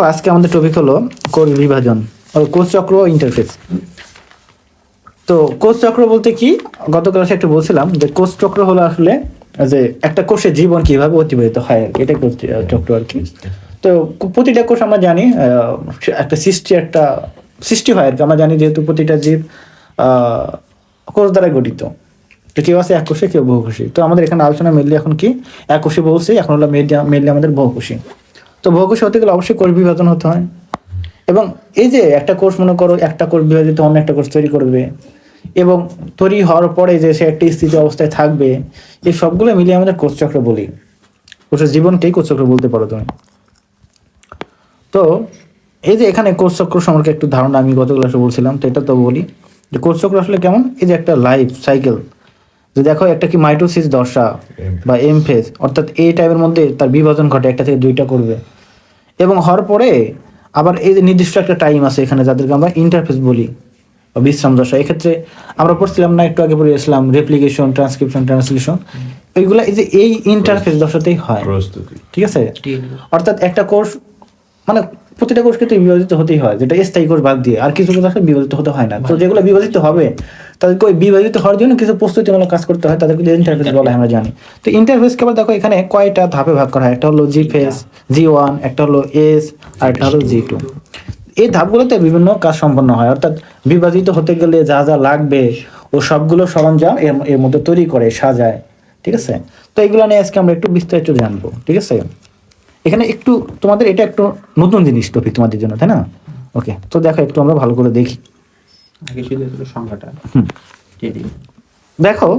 আজকে আমাদের টপিক হলো কোষ বিভাজন ও কোষ চক্র ইন্টারফেস। তো কোষ চক্র বলতে কি, গত ক্লাসে একটু বলছিলাম যে কোষ চক্র হলো আসলে যে একটা কোষের জীবন কিভাবে অতিবাহিত হয় আর কি, এটাই কোষ চক্র আর কি। তো প্রতিটা কোষ আমরা জানি একটা সৃষ্টি হয় আর কি। আমরা জানি যেহেতু প্রতিটা জীব কোষ দ্বারা গঠিত। তো কেউ আছে এককোষী, কেউ বহুকোষী। তো আমাদের এখানে আলোচনা মেনলি এখন কি এককোষী বলছি, এখন হলো মেনলি আমাদের বহুকোষী। তো বহুকোষী হতে গেলে অবশ্যই কোষ বিভাজন হতে হয়। এবং এই যে একটা কোষ, মনে করো একটা কোষ বিভাজিত অন্য একটা কোষ তৈরি করবে, এবং তৈরি হওয়ার পরে যে সে একটা স্থিতি অবস্থায় থাকবে, এই সবগুলো মিলিয়ে আমাদের কোষ চক্র বলি। কোষের জীবনকেই কোষ চক্র বলতে পারো তুমি। তো এই যে এখানে কোষ চক্র সম্পর্কে একটু ধারণা আমি গত ক্লাসে বলছিলাম, তো এটা তো বলি যে কোষ চক্র আসলে কেমন। এই যে একটা লাইফ সাইকেল, যে দেখো একটা কি মাইটোসিস দশা বা এম ফেজ, অর্থাৎ এই টাইমের মধ্যে তার বিভাজন ঘটে, একটা থেকে দুইটা করবে, এবং হওয়ার পরে আবার এই যে নির্দিষ্ট একটা টাইম আছে এখানে, যাদেরকে আমরা ইন্টারফেস বলি বা বিশ্রাম দশা। এক্ষেত্রে আমরা পড়ছিলাম না, একটু আগে পড়েছিলাম রেপ্লিকেশন, ট্রান্সক্রিপশন, ট্রান্সলেশন, এইগুলা এই যে এই ইন্টারফেস দশাতেই হয়। ঠিক আছে, অর্থাৎ একটা কোর্স মানে প্রতিটা কোর্স কিন্তু বিভাজিত হতেই হয়, যেটা স্থায়ী কোর্স বাদ দিয়ে। আর কিছু কোর্স আসলে বিভাজিত হতে হয় না। তো যেগুলো বিভাজিত হবে তাদেরকে ওই বিভাজিত হওয়ার জন্য কিছু প্রস্তুতিমূলক কাজ করতে হয়, তাদেরকে ইন্টারফেস বলা হয়, আমরা জানি। তো ইন্টারফেসকে আবার দেখো এখানে কয়টা ধাপে ভাগ করা হয়। একটা হলো জি ফেজ, G1, একটা হলো এস, আর একটা হলো G2। এই ধাপগুলোতে বিভিন্ন কাজ সম্পন্ন হয়, অর্থাৎ বিভাজিত হতে গেলে যা যা লাগবে ও সবগুলো সরঞ্জাম এর মধ্যে তৈরি করে সাজায়। ঠিক আছে, তো এইগুলো নিয়ে আজকে আমরা একটু বিস্তারিত জানবো। ঠিক আছে, এখানে একটু তোমাদের এটা একটু নতুন জিনিস টপিক তোমাদের জন্য, তাই না? ওকে, তো দেখো একটু আমরা ভালো করে দেখি। দেখো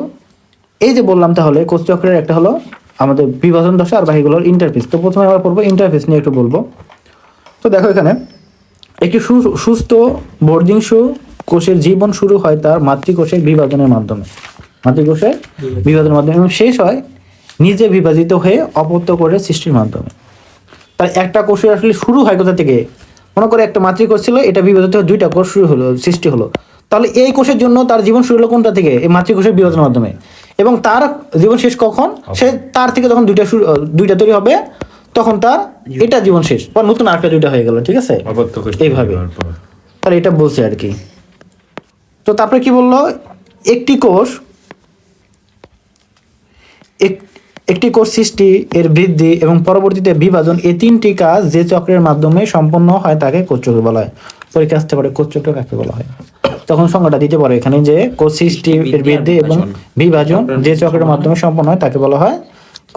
এই যে বললাম, তাহলে কোষ চক্রের একটা হলো আমাদের বিভাজন দশা, আর বাকিগুলো ইন্টারফেস। তো প্রথমে আমরা পড়বো ইন্টারফেস নিয়ে একটু বলবো। তো দেখো এখানে একটি সুস্থ বর্ধিংশ কোষের জীবন শুরু হয় তার মাতৃকোষের বিভাজনের মাধ্যমে, মাতৃকোষের বিভাজনের মাধ্যমে, এবং শেষ হয় নিজে বিভাজিত হয়ে অপত্য করে সৃষ্টির মাধ্যমে। তার একটা কোষের আসলে শুরু হয় কোথা থেকে? মনে করে একটা মাতৃকোষ ছিল, এটা বিভাজিত হয়ে দুইটা কোষ শুরু হলো, সৃষ্টি হলো। তাহলে এই কোষের জন্য তার জীবন শুরু হলো কোনটা থেকে? এই মাতৃকোষের বিভাজনের মাধ্যমে। এবং তার জীবন শেষ কখন? সে তার থেকে যখন দুইটা তৈরি হবে, তখন তার এটা জীবন শেষ, বা নতুন আরেকটা দুইটা হয়ে গেল। ঠিক আছে, এইভাবে তাহলে এটা বলছে আর কি। তো তারপরে কি বললো, একটি কোষ সৃষ্টি, এর বৃদ্ধি এবং পরবর্তীতে বিভাজন, এই তিনটি কাজ যে চক্রের মাধ্যমে সম্পন্ন হয় তাকে কোষ চক্র বলা হয়। পরীক্ষা আসতে পারে কোষ চক্র কাকে বলা হয়, তখন সংজ্ঞাটা দিতে পারে এখানে, যে কোষ সৃষ্টি, এর বৃদ্ধি এবং বিভাজন যে চক্রের মাধ্যমে সম্পন্ন হয় তাকে বলা হয়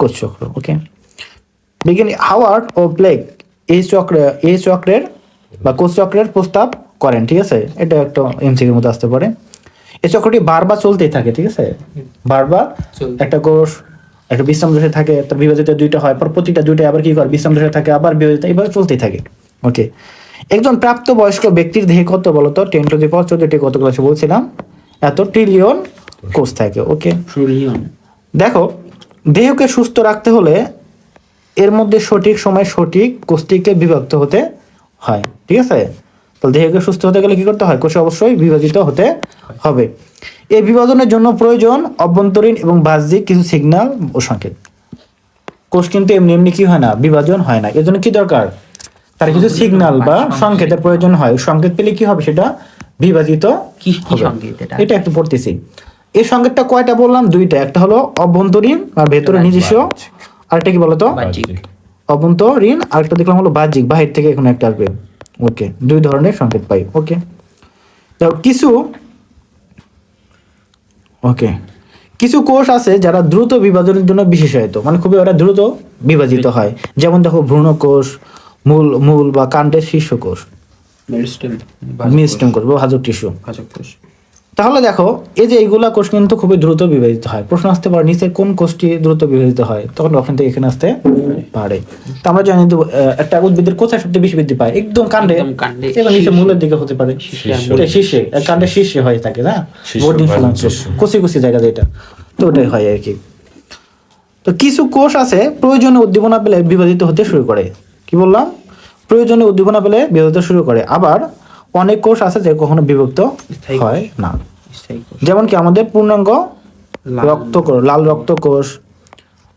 কোষ চক্র। ওকে, বিজ্ঞানী হাওয়ার্ড ও ব্লেক এই চক্রের বা কোষ চক্রের প্রস্তাব করেন। ঠিক আছে, এটা একটা এমসিকিউর মধ্যে আসতে পারে। এই চক্রটি বারবার চলতেই থাকে। ঠিক আছে, বারবার একটা কোষ একটা বিশ্রাম দশা থাকে, তার বিভাজিত দুইটা হয়, পর প্রতিটা দুইটা আবার কি করে বিশ্রাম দশা থাকে, আবার বিভাজিত, এইভাবে চলতেই থাকে। ওকে, একজন প্রাপ্ত বয়স্ক ব্যক্তির দেহে কত বলতো? 10⁻14, কত ক্লাসে বলছিলাম, এত ট্রিলিয়ন কোষ থাকে। ওকে, দেখো দেহকে সুস্থ রাখতে হলে এর মধ্যে সঠিক সময় সঠিক কোষটিকে বিভক্ত হতে হয়। ঠিক আছে, তাহলে দেহকে সুস্থ হতে গেলে কি করতে হয়? কোষ অবশ্যই বিভাজিত হতে হবে। এই বিভাজনের জন্য প্রয়োজন অভ্যন্তরীণ এবং বাহ্যিক কিছু সিগন্যাল ও সংকেত। কোষ কিন্তু এমনি এমনি কি হয় না, বিভাজন হয় না। এর জন্য কি দরকার? তার কিছু সিগন্যাল বা সংকেতের প্রয়োজন হয়। সংকেত পেলে কি হবে? সেটা বিভাজিত হবে। এটা একটু পড়তেছি। এই সংকেতটা কয়টা বললাম? দুইটা। একটা হলো অভ্যন্তরীণ আর ভেতরে নিজস্ব, আরেকটা কি বলতো? অভ্যন্তরীণ, আরেকটা দেখলাম হলো বাহ্যিক, বাহির থেকে এখন একটা আসবে। ওকে, দুই ধরনের সংকেত পাই। ওকে, কিছু কোষ আছে যারা দ্রুত বিভাজনের জন্য বিশেষায়িত, মানে খুবই ওরা দ্রুত বিভাজিত হয়। যেমন দেখো ভ্রূণ কোষ, মূল বা কাণ্ডের শীর্ষ কোষ, মেরিস্টেম কোষ বা ভাজক টিস্যু। তাহলে দেখো এই যে এইগুলা কোষ কিন্তু খুবই দ্রুত বিভাজিত হয়। প্রশ্ন আসতে পারে নিচে কোন কোষটি দ্রুত বিভাজিত হয়, তখন ওখান থেকে এখানে আসতে পারে। তো আমরা জানি একটা উদ্ভিদের কোথায় সবচেয়ে বেশি বৃদ্ধি পায়? একদম কাণ্ডে, এবং নিচে মূলের দিকে হতে পারে, শীর্ষে, কাণ্ডের শীর্ষে হয়ে থাকে না, কুচি জায়গা যেটা, তো ওটাই হয় আর কি। তো কিছু কোষ আছে প্রয়োজনে উদ্দীপনা পেলে বিভাজিত হতে শুরু করে। কি বললাম? প্রয়োজনে উদ্দীপনা পেলে বিভাজিত শুরু করে। আবার অনেক কোষ আছে যে কখনো বিভক্ত হয় না, যেমন কি আমাদের পূর্ণাঙ্গ লাল রক্তকোষ,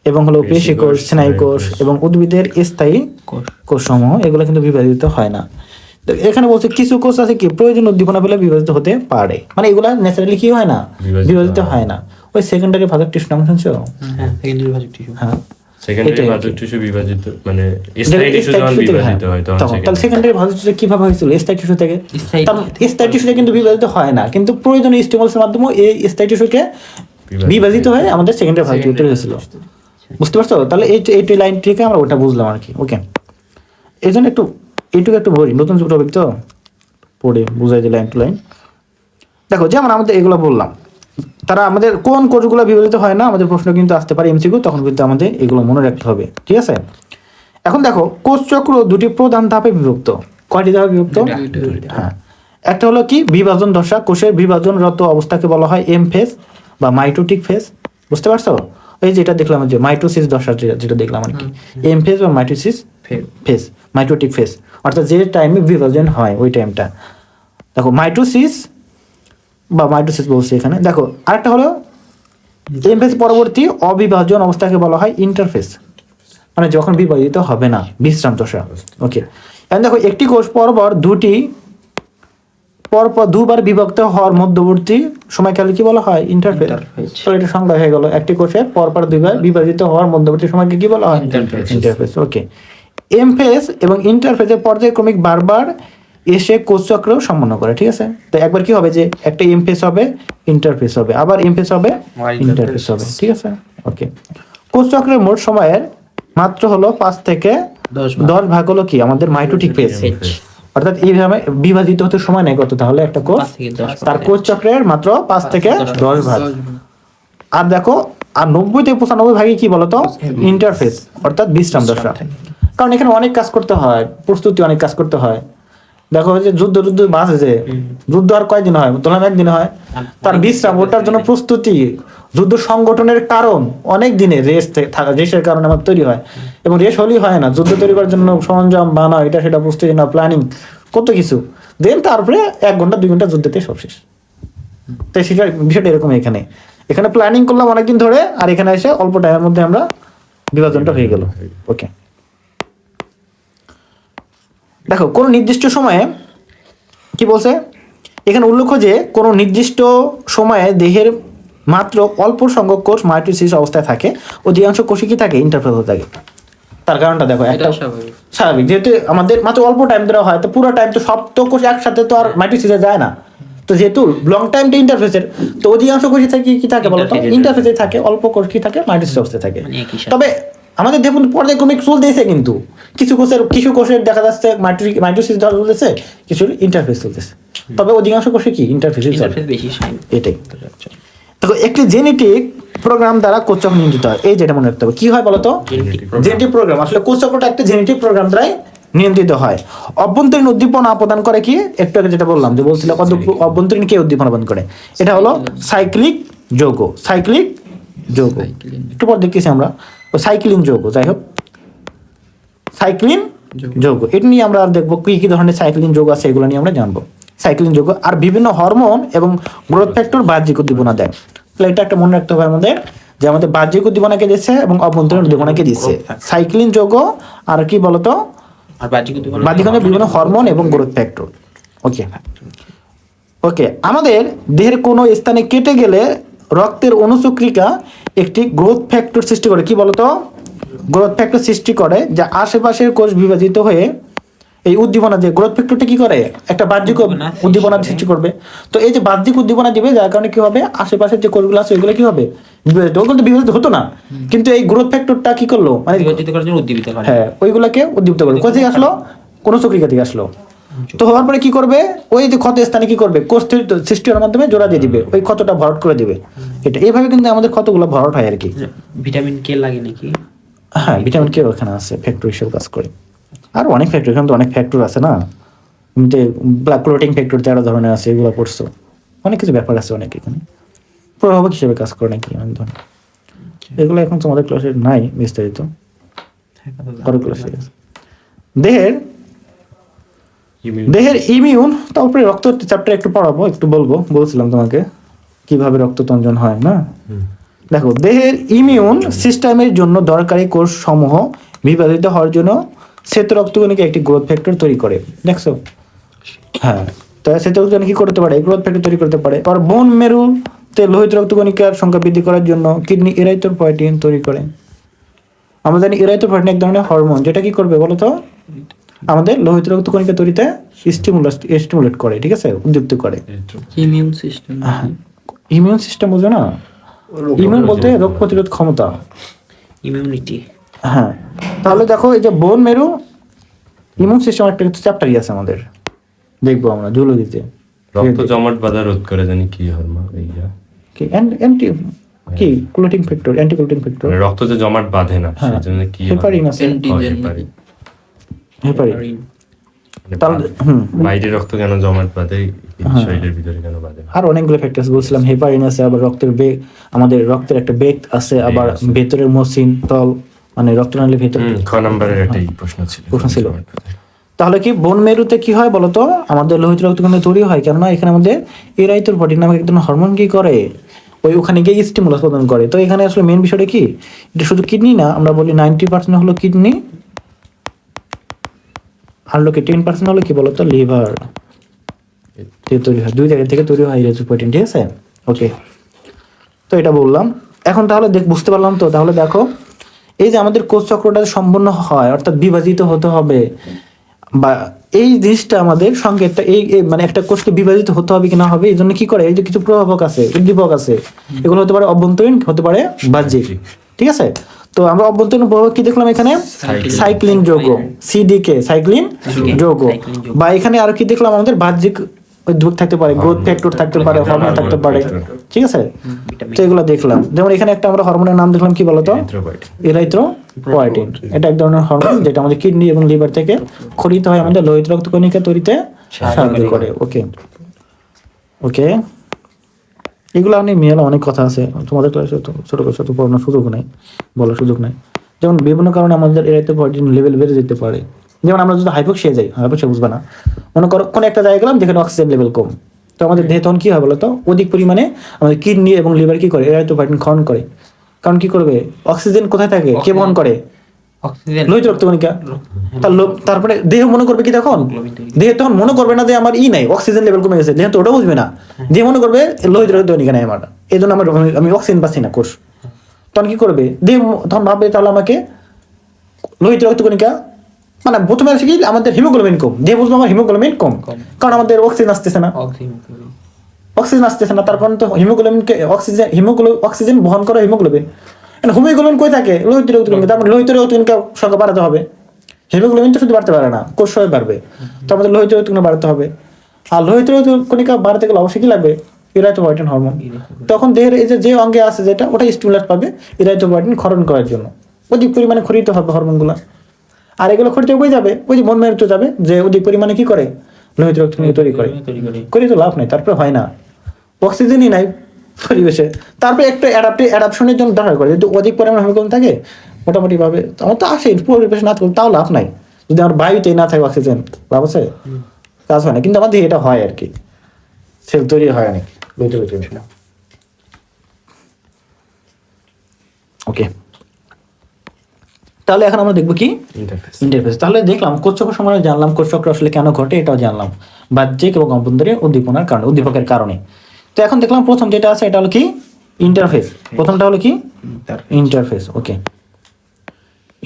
এবং হলো পেশি কোষ, স্নায়ু কোষ এবং উদ্ভিদের স্থায়ী কোষসমূহ, এগুলো কিন্তু বিভাজিত হয় না। তো এখানে বলছে কিছু কোষ আছে কি প্রয়োজন উদ্দীপনা পেলে বিভাজিত হতে পারে, মানে এগুলা ন্যাচারালি কি হয় না, বিভাজিত হয় না। ওই সেকেন্ডারি ভাজক টিস্যু নাম শুনছো? হ্যাঁ, সেকেন্ডারি ভাজক টিস্যু। হ্যাঁ, সেকেন্ডারি ভাজক টিস্যু বিভাজিত মানে স্থায়ী টিস্যু যখন বিভাজিত হয় তাহলে সেকেন্ডারি ভাজক টিস্যু কিভাবে হয়েছিল? স্থায়ী টিস্যু থেকে। স্থায়ী টিস্যুতে কিন্তু বিভাজিত হয় না, কিন্তু প্রয়োজনীয় স্টিমুলাসের মাধ্যমে এই স্থায়ী টিস্যুকে বিভাজিত হয়ে আমাদের সেকেন্ডারি ভাজক টিস্যু তৈরি হয়েছিল। বুঝতে পারছো? তাহলে এই লাইন থেকে আমরা ওটা বুঝলাম আর কি। ওকে, এই জন্য এইটুকু একটু বলি, নতুন টপিক তো পড়ে বুঝাই দিই লাইন টু লাইন। দেখো যেমন আমাদের এগুলো বললাম, তারা আমাদের কোন কোষগুলো বিভাজিত হয় না, আমাদের প্রশ্ন কিন্তু আসতে পারে এমসিকিউ, তখন কিন্তু আমাদের এগুলো মনে রাখতে হবে, ঠিক আছে? এখন দেখো কোষ চক্র দুটি প্রধান ধাপে বিভক্ত। কয়টি ধাপে বিভক্ত? হ্যাঁ, একটা হলো কি বিভাজন দশা, কোষের বিভাজনরত অবস্থাকে বলা হয় এম ফেজ বা মাইটোটিক ফেজ। বুঝতে পারছো? এই যেটা দেখলাম যে মাইটোসিস দশা, যেটা দেখলাম আর কি, এম ফেজ বা মাইটোসিস ফেজ, মাইটোটিক ফেজ, অর্থাৎ যে টাইমে বিভাজন হয় ওই টাইমটা। দেখো মাইটোসিস বা মাইটোসিস বলছে এখানে। দেখো আরেকটা হলো এম ফেজ পরবর্তী অবিভাজন অবস্থাকে বলা হয় ইন্টারফেজ, মানে যখন বিভাজিত হবে না, বিশ্রাম দশা। ওকে, এখন দেখো একটি কোষ পরপর দুবার বিভক্ত হওয়ার মধ্যবর্তী সময়কালে কি বলা হয়? ইন্টারফেজ। তাহলে এটা সংজ্ঞা হয়ে গেল, একটি কোষে পরপর দুইবার বিভাজিত হওয়ার মধ্যবর্তী সময়কে কি বলা হয়? ইন্টারফেজ। ওকে, এম ফেজ এবং ইন্টারফেজের পর্যায়ক্রমিক বারবার এসে কোষ চক্র সম্পন্ন করে, ঠিক আছে? তো একবার কি হবে যে একটা এম ফেজ হবে, ইন্টারফেজ হবে, আবার এম ফেজ হবে, ইন্টারফেজ হবে, ঠিক আছে? ওকে, কোষ চক্রের মোট সময়ের মাত্র হলো 5 থেকে 10 ভাগ হলো কি আমাদের মাইটোটিক ফেজ, অর্থাৎ এইভাবে বিভাজিত হতে সময় নেই কত, তাহলে একটা কোষ তার কোষ চক্রের মাত্র 5 থেকে 10 ভাগ। আর দেখো আর 90 থেকে 95 ভাগে কি বলতো? ইন্টারফেজ, অর্থাৎ বিশ্রাম দশা। কারণ এখানে অনেক কাজ করতে হয়, প্রস্তুতি অনেক কাজ করতে হয়। দেখো যে যুদ্ধ বাস আছে, যুদ্ধ আর কয়দিন হয়? ধরলাম একদিন হয়, তার বিশ্রাম, ওটার জন্য প্রস্তুতি, যুদ্ধ সংগঠনের কারণ অনেক দিনের রেসের কারণে আমার তৈরি হয়, এবং রেস হলেই হয় না, যুদ্ধ তৈরি করার জন্য সরঞ্জাম বানা, এটা সেটা প্রস্তুতি না, প্ল্যানিং, কত কিছু, দেন তারপরে 1 ঘন্টা 2 ঘন্টা যুদ্ধতে সব শেষ। তাই সেটা বিষয়টা এরকম। এখানে প্ল্যানিং করলাম অনেকদিন ধরে, আর এখানে এসে অল্প টাইমের মধ্যে আমরা বিভাজনটা হয়ে গেল। ওকে, দেখো কোন নির্দিষ্ট সময়ে কি বলছে এখানে উল্লেখ্য যে কোন নির্দিষ্ট সময়ে দেহের মাত্র অল্প সংখ্যক কোষ মাইটোসিস অবস্থায় থাকে, অধিকাংশ কোষই কি থাকে? ইন্টারফেজ থাকে। তার কারণটা দেখো, একটা স্বাভাবিক, যেহেতু আমাদের মাত্র অল্প টাইম দেওয়া হয়, তো পুরো টাইম তো সব তো কোষ একসাথে তো আর মাইটোসিসে যায় না, তো যেহেতু লং টাইমটা ইন্টারফেসের, তো অধিকাংশ কোষই থাকে কি থাকে বলতো? ইন্টারফেসে থাকে, অল্প কোষ কি থাকে? মাইটোসিস অবস্থায় থাকে। তবে আমাদের দেখুন পর্যায়ক্রমিক চলতেছে, কিন্তু কিছু কোষের দেখা যাচ্ছে মাইটোসিস চলতেছে, কিছু ইন্টারফেস চলতেছে, তবে অধিকাংশ কোষে কি ইন্টারফেস বেশি। এটাই তো একটি জেনেটিক প্রোগ্রাম দ্বারা কোষ চক্র নিয়ন্ত্রিত হয়। এই যেটা মনে রাখতে হবে, কি হয় বলতো? Genetic program. আসলে কোষ চক্রটা একটা জেনেটিক প্রোগ্রাম দ্বারাই নিয়ন্ত্রিত হয়। অভ্যন্তরীণ উদ্দীপনা প্রদান করে কি? একটু আগে যেটা বললাম, যে বলছিলাম অভ্যন্তরীণ কে উদ্দীপনা প্রদান করে, এটা হলো সাইক্লিক যৌগ। একটু পর দেখতেছি আমরা সাইক্লিন যৌগ, যাই হোক সাইক্লিন যৌগ, এটা নিয়ে আমরা দেখবো কি কি ধরনের সাইক্লিন যৌগ আছে, এগুলো নিয়ে আমরা জানবো। সাইক্লিন যৌগ আর বিভিন্ন হরমোন এবং গ্রোথ ফ্যাক্টর বাহ্যিক উদ্দীপনা দেয়। তাহলে এটা একটা মনে রাখতে হবে আমাদের, যে আমাদের বাহ্যিক উদ্দীপনাকে দিচ্ছে এবং অভ্যন্তরীণ উদ্দীপনাকে দিচ্ছে সাইক্লিন যৌগ, আর কি বলতো? বাহ্যিক বিভিন্ন হরমোন এবং গ্রোথ ফ্যাক্টর। ওকে, আমাদের দেহের কোনো স্থানে কেটে গেলে রক্তের অনুচক্রিকা একটি গ্রোথ ফ্যাক্টর সৃষ্টি করে, কি বলতো? গ্রোথ ফ্যাক্টর সৃষ্টি করে, যা আশেপাশের কোষ বিভাজিত হয়ে এই উদ্দীপনা দিয়ে গ্রোথ ফ্যাক্টরটা কি করে? একটা বাহ্যিক উদ্দীপনা সৃষ্টি করবে। তো এই যে বাহ্যিক উদ্দীপনা দিবে, যার কারণে কি হবে? আশেপাশের যে কোষগুলো আছে ওইগুলো কি হবে? বিভাজিত। ওগুলো তো বিভাজিত হতো না, কিন্তু এই গ্রোথ ফ্যাক্টরটা কি করলো? মানে উদ্দীপিত করে। হ্যাঁ, ওইগুলোকে উদ্দীপিত করলো। কোথা থেকে আসলো? কোনো চক্রিকা থেকে আসলো। তো হওয়ার পরে কি করবে? ওই যে ক্ষত স্থানে কি করবে? কোষ সৃষ্টি হওয়ার মাধ্যমে জোড়া দিয়ে দিবে, ওই ক্ষতটা ভরাট করে দিবে। এটা এইভাবে কিন্তু আমাদের ক্ষতগুলো ভরাট হয় আর কি। ভিটামিন কে লাগে নাকি? হ্যাঁ, ভিটামিন কে ওখানে আছে, ফ্যাক্টর হিসেবে কাজ করে। আর অনেক ফ্যাক্টর, এখানে তো অনেক ফ্যাক্টর আছে না, ব্লাড ক্লোটিং ফ্যাক্টর 13 ধরনের আছে, এগুলো পড়ছো, অনেক কিছু ব্যাপার আছে অনেক, এখানে প্রভাবক হিসেবে কাজ করে নাকি অনেক ধরনের। এগুলো এখন তোমাদের ক্লাসে নাই বিস্তারিত, পরের ক্লাসে। দেহের ইমিউন, তারপরে রক্ত চ্যাপ্টার একটু পড়াবো, একটু বলছিলাম তোমাকে কিভাবে রক্ত তঞ্জন হয় না। দেখো দেহের ইমিউন সিস্টেমের জন্য দরকারি কোষ সমূহ বিভাজিত হওয়ার জন্য শ্বেত রক্তকণিকা একটি গ্রোথ ফ্যাক্টর তৈরি করে, দেখছো? হ্যাঁ, তো শ্বেত রক্তকণিকা কি করতে পারে? গ্রোথ ফ্যাক্টর তৈরি করতে পারে। আর বোন মেরুতে লোহিত রক্তকণিকার সংখ্যা বৃদ্ধি করার জন্য কিডনি ইরাইথ্রোপয়েটিন তৈরি করে। আমরা জানি ইরাইথ্রোপয়েটিন এক ধরনের হরমোন, যেটা কি করবে বলো তো? আমাদের লোহিত রক্তকণিকা তৈরিতে স্টিমুলেট করে, ঠিক আছে, উদ্দীপ্ত করে। ইমিউন সিস্টেম, ইমিউন সিস্টেম বুঝো না? ইমিউন বলতে রোগ প্রতিরোধ ক্ষমতা, ইমিউনিটি। হ্যাঁ, তাহলে দেখো এই যে বোন মেরু ইমিউন সিস্টেম একটা চ্যাপ্টারই আছে আমাদের, দেখবো আমরা জুলজিতে। রক্ত জমাট বাঁধা রোধ করে, জানি কি হরমোন এইটা, কি অ্যান্টি কি clotting factor, anti clotting factor, মানে রক্ত যে জমাট বাঁধে না হ্যাঁ, সেজন্য কি হেপারিন আছে, হেপারিন। হেপারিন। মানে তাহলে বাইরে রক্ত কেন জমাট বাঁধে, শরীরের ভিতরে কেন বাঁধে না? আর অনেকগুলো ফ্যাক্টরস বলছিলাম, হেপারিন আছে, আবার রক্তের বেগ, আমাদের রক্তের একটা বেগ আছে, আবার ভেতরের মসৃণ তল, মানে রক্তনালীর ভেতর। খ নাম্বারের একটাই প্রশ্ন ছিল। তাহলে কি বোন মেরুতে কি হয় বলতো? আমাদের লোহিত রক্তকণিকা তৈরি হয়, কেননা এখানে আমাদের ইরাইথ্রোপয়েটিন নামক একজন হরমোন কি করে, ওখানে গিয়ে স্টিমুলাস প্রদান করে। তো এখানে আসলে মেন বিষয়টা কি, এটা শুধু কিডনি না, আমরা বলি 90% হলো কিডনি, আর লোকে 10% হলো কি বলতো, লিভার তৈরি হয়, দুই জায়গা থেকে তৈরি হয় ইরাইথ্রোপয়েটিন, ঠিক আছে? ওকে, তো এটা বললাম। এখন তাহলে বুঝতে পারলাম তো। তাহলে দেখো এই যে আমাদের কোষ চক্রটা সম্পূর্ণ হয়, অর্থাৎ বিভাজিত হতে হবে, বা এই জিনিসটা আমাদের সংকেতটা এই মানে একটা কোষকে বিভাজিত হতে হবে কি না হবে, এই জন্য কি করে, এই যে কিছু প্রভাবক আছে, উদ্দীপক আছে, এগুলো হতে পারে অভ্যন্তরীণ, হতে পারে বাহ্যিক, ঠিক আছে? তো আমরা অভ্যন্তরীণ প্রভাব কি দেখলাম এখানে? সাইক্লিন যৌগ, সিডিকে, সাইক্লিন যৌগ। বা এখানে আর কি দেখলাম, আমাদের বাহ্যিক উদ্দীপক থাকতে পারে, গ্রোথ ফ্যাক্টর থাকতে পারে, হরমোন থাকতে পারে, ঠিক আছে? তো এগুলো দেখলাম। যেমন এখানে একটা আমরা হরমোনের নাম দেখলাম, কি বলতো? ইরাইথ্রোপয়েটিন। এটা এক ধরনের হরমোন যেটা আমাদের কিডনি এবং লিভার থেকে খরিত হয়, আমাদের লোহিত রক্তকণিকা তৈরিতে সাহায্য করে। ওকে ওকে, এগুলো নিয়ে মেয়েলা অনেক কথা আছে, তোমাদের ক্লাসে ছোট ছোট পড়ানোর সুযোগ নেই, বলার সুযোগ নেই। যেমন বিভিন্ন কারণে আমাদের ইরাইথ্রোপয়েটিন লেভেল বেড়ে যেতে পারে। যেমন আমরা যদি হাইপোক্সিয়া যাই, হাইপোক্সিয়া বুঝবা না, মনে করো কোনো একটা জায়গায় গেলাম যেখানে অক্সিজেন লেভেল কম, তো আমাদের দেহে তখন কি হয় বলতো? অধিক পরিমাণে আমাদের কিডনি এবং লিভার কি করে, ইরাইথ্রোপয়েটিন ক্ষরণ করে। কারণ কি করবে, অক্সিজেন কোথায় থাকে, কে বহন করে? অক্সিজেন, লোহিত রক্তকণিকা। তারপরে দেহ মনে করবে কি, তখন দেহ তখন মনে করবে না যে আমার নাই, অক্সিজেন লেভেল কমে গেছে, দেহ তো ওটা বুঝবে না, দেহ মনে করবে লোহিত রক্তকণিকা নাই আমার, এই জন্য আমি অক্সিজেন পাচ্ছি না কোষ। তখন কি করবে দেহ? তখন ভাববে তাহলে আমাকে লোহিত রক্তকণিকা, মানে প্রথমে আসে কি আমাদের হিমোগ্লোবিন কম, দেহ বুঝবো আমার হিমোগ্লোবিন কম, কারণ আমাদের অক্সিজেন আসতেছে না, অক্সিজেন আসতেছে না, তার কারণ তো হিমোগ্লোবিনকে অক্সিজেন বহন করে হিমোগ্লোবিন। হিমোগ্লোবিন কই থাকে? লোহিত রক্তকণিকা। তার মানে লোহিত রক্তকণিকা সংখ্যা বাড়াতে হবে। হিমোগ্লোবিন তো শুধু বাড়তে পারে না, কোষ সবাই বাড়বে, তো আমাদের লোহিত রক্তকণিকা বাড়াতে হবে। আর লোহিত রক্তকণিকা বাড়াতে গেলে অবশ্যই কি লাগবে? ইরাইথ্রোপয়েটিন হরমোন। তখন দেহের এই যে অঙ্গে আছে যেটা, ওটা স্টিমুলাস পাবে ইরাইথ্রোপয়েটিন ক্ষরণ করার জন্য, অধিক পরিমাণে খরিত হবে হরমোনগুলো। আর এগুলো খরিত কই যাবে? ওই যে মন মেরুতে যাবে, যে অধিক পরিমাণে কি করে, লোহিত রক্তকণিকা তৈরি করে। করি তো লাভ নাই, তারপরে হয় না, অক্সিজেনই নাই পরিবেশে। তারপরে একটা অ্যাডাপশনের জন্য দরকার করে, যদি অধিক পরিমাণে হিমোগ্লোবিন থাকে মোটামুটি ভাবে আমার তো আসে, পরিবেশে না থাকলে তাও লাভ নাই। যদি আমার বায়ুতে না থাকে অক্সিজেন, লাভ আছে? কাজ হয় না। কিন্তু আমাদের এটা হয় আর কি, সেল তৈরি হয় অনেক লোহিত রক্তকণিকা। ওকে, তাহলে এখন আমরা দেখবো কি ইন্টারফেস। তাহলে দেখলাম কোষ চক্র সম্বন্ধে জানলাম, কোষ চক্র আসলে কেন ঘটে এটাও জানলাম, বাহ্যিক এবং অভ্যন্তরীণ উদ্দীপনার কারণে, উদ্দীপকের কারণে। তো এখন দেখলাম প্রথম যেটা আছে এটা হলো কি ইন্টারফেস। প্রথমটা হলো কি ইন্টারফেস। ওকে,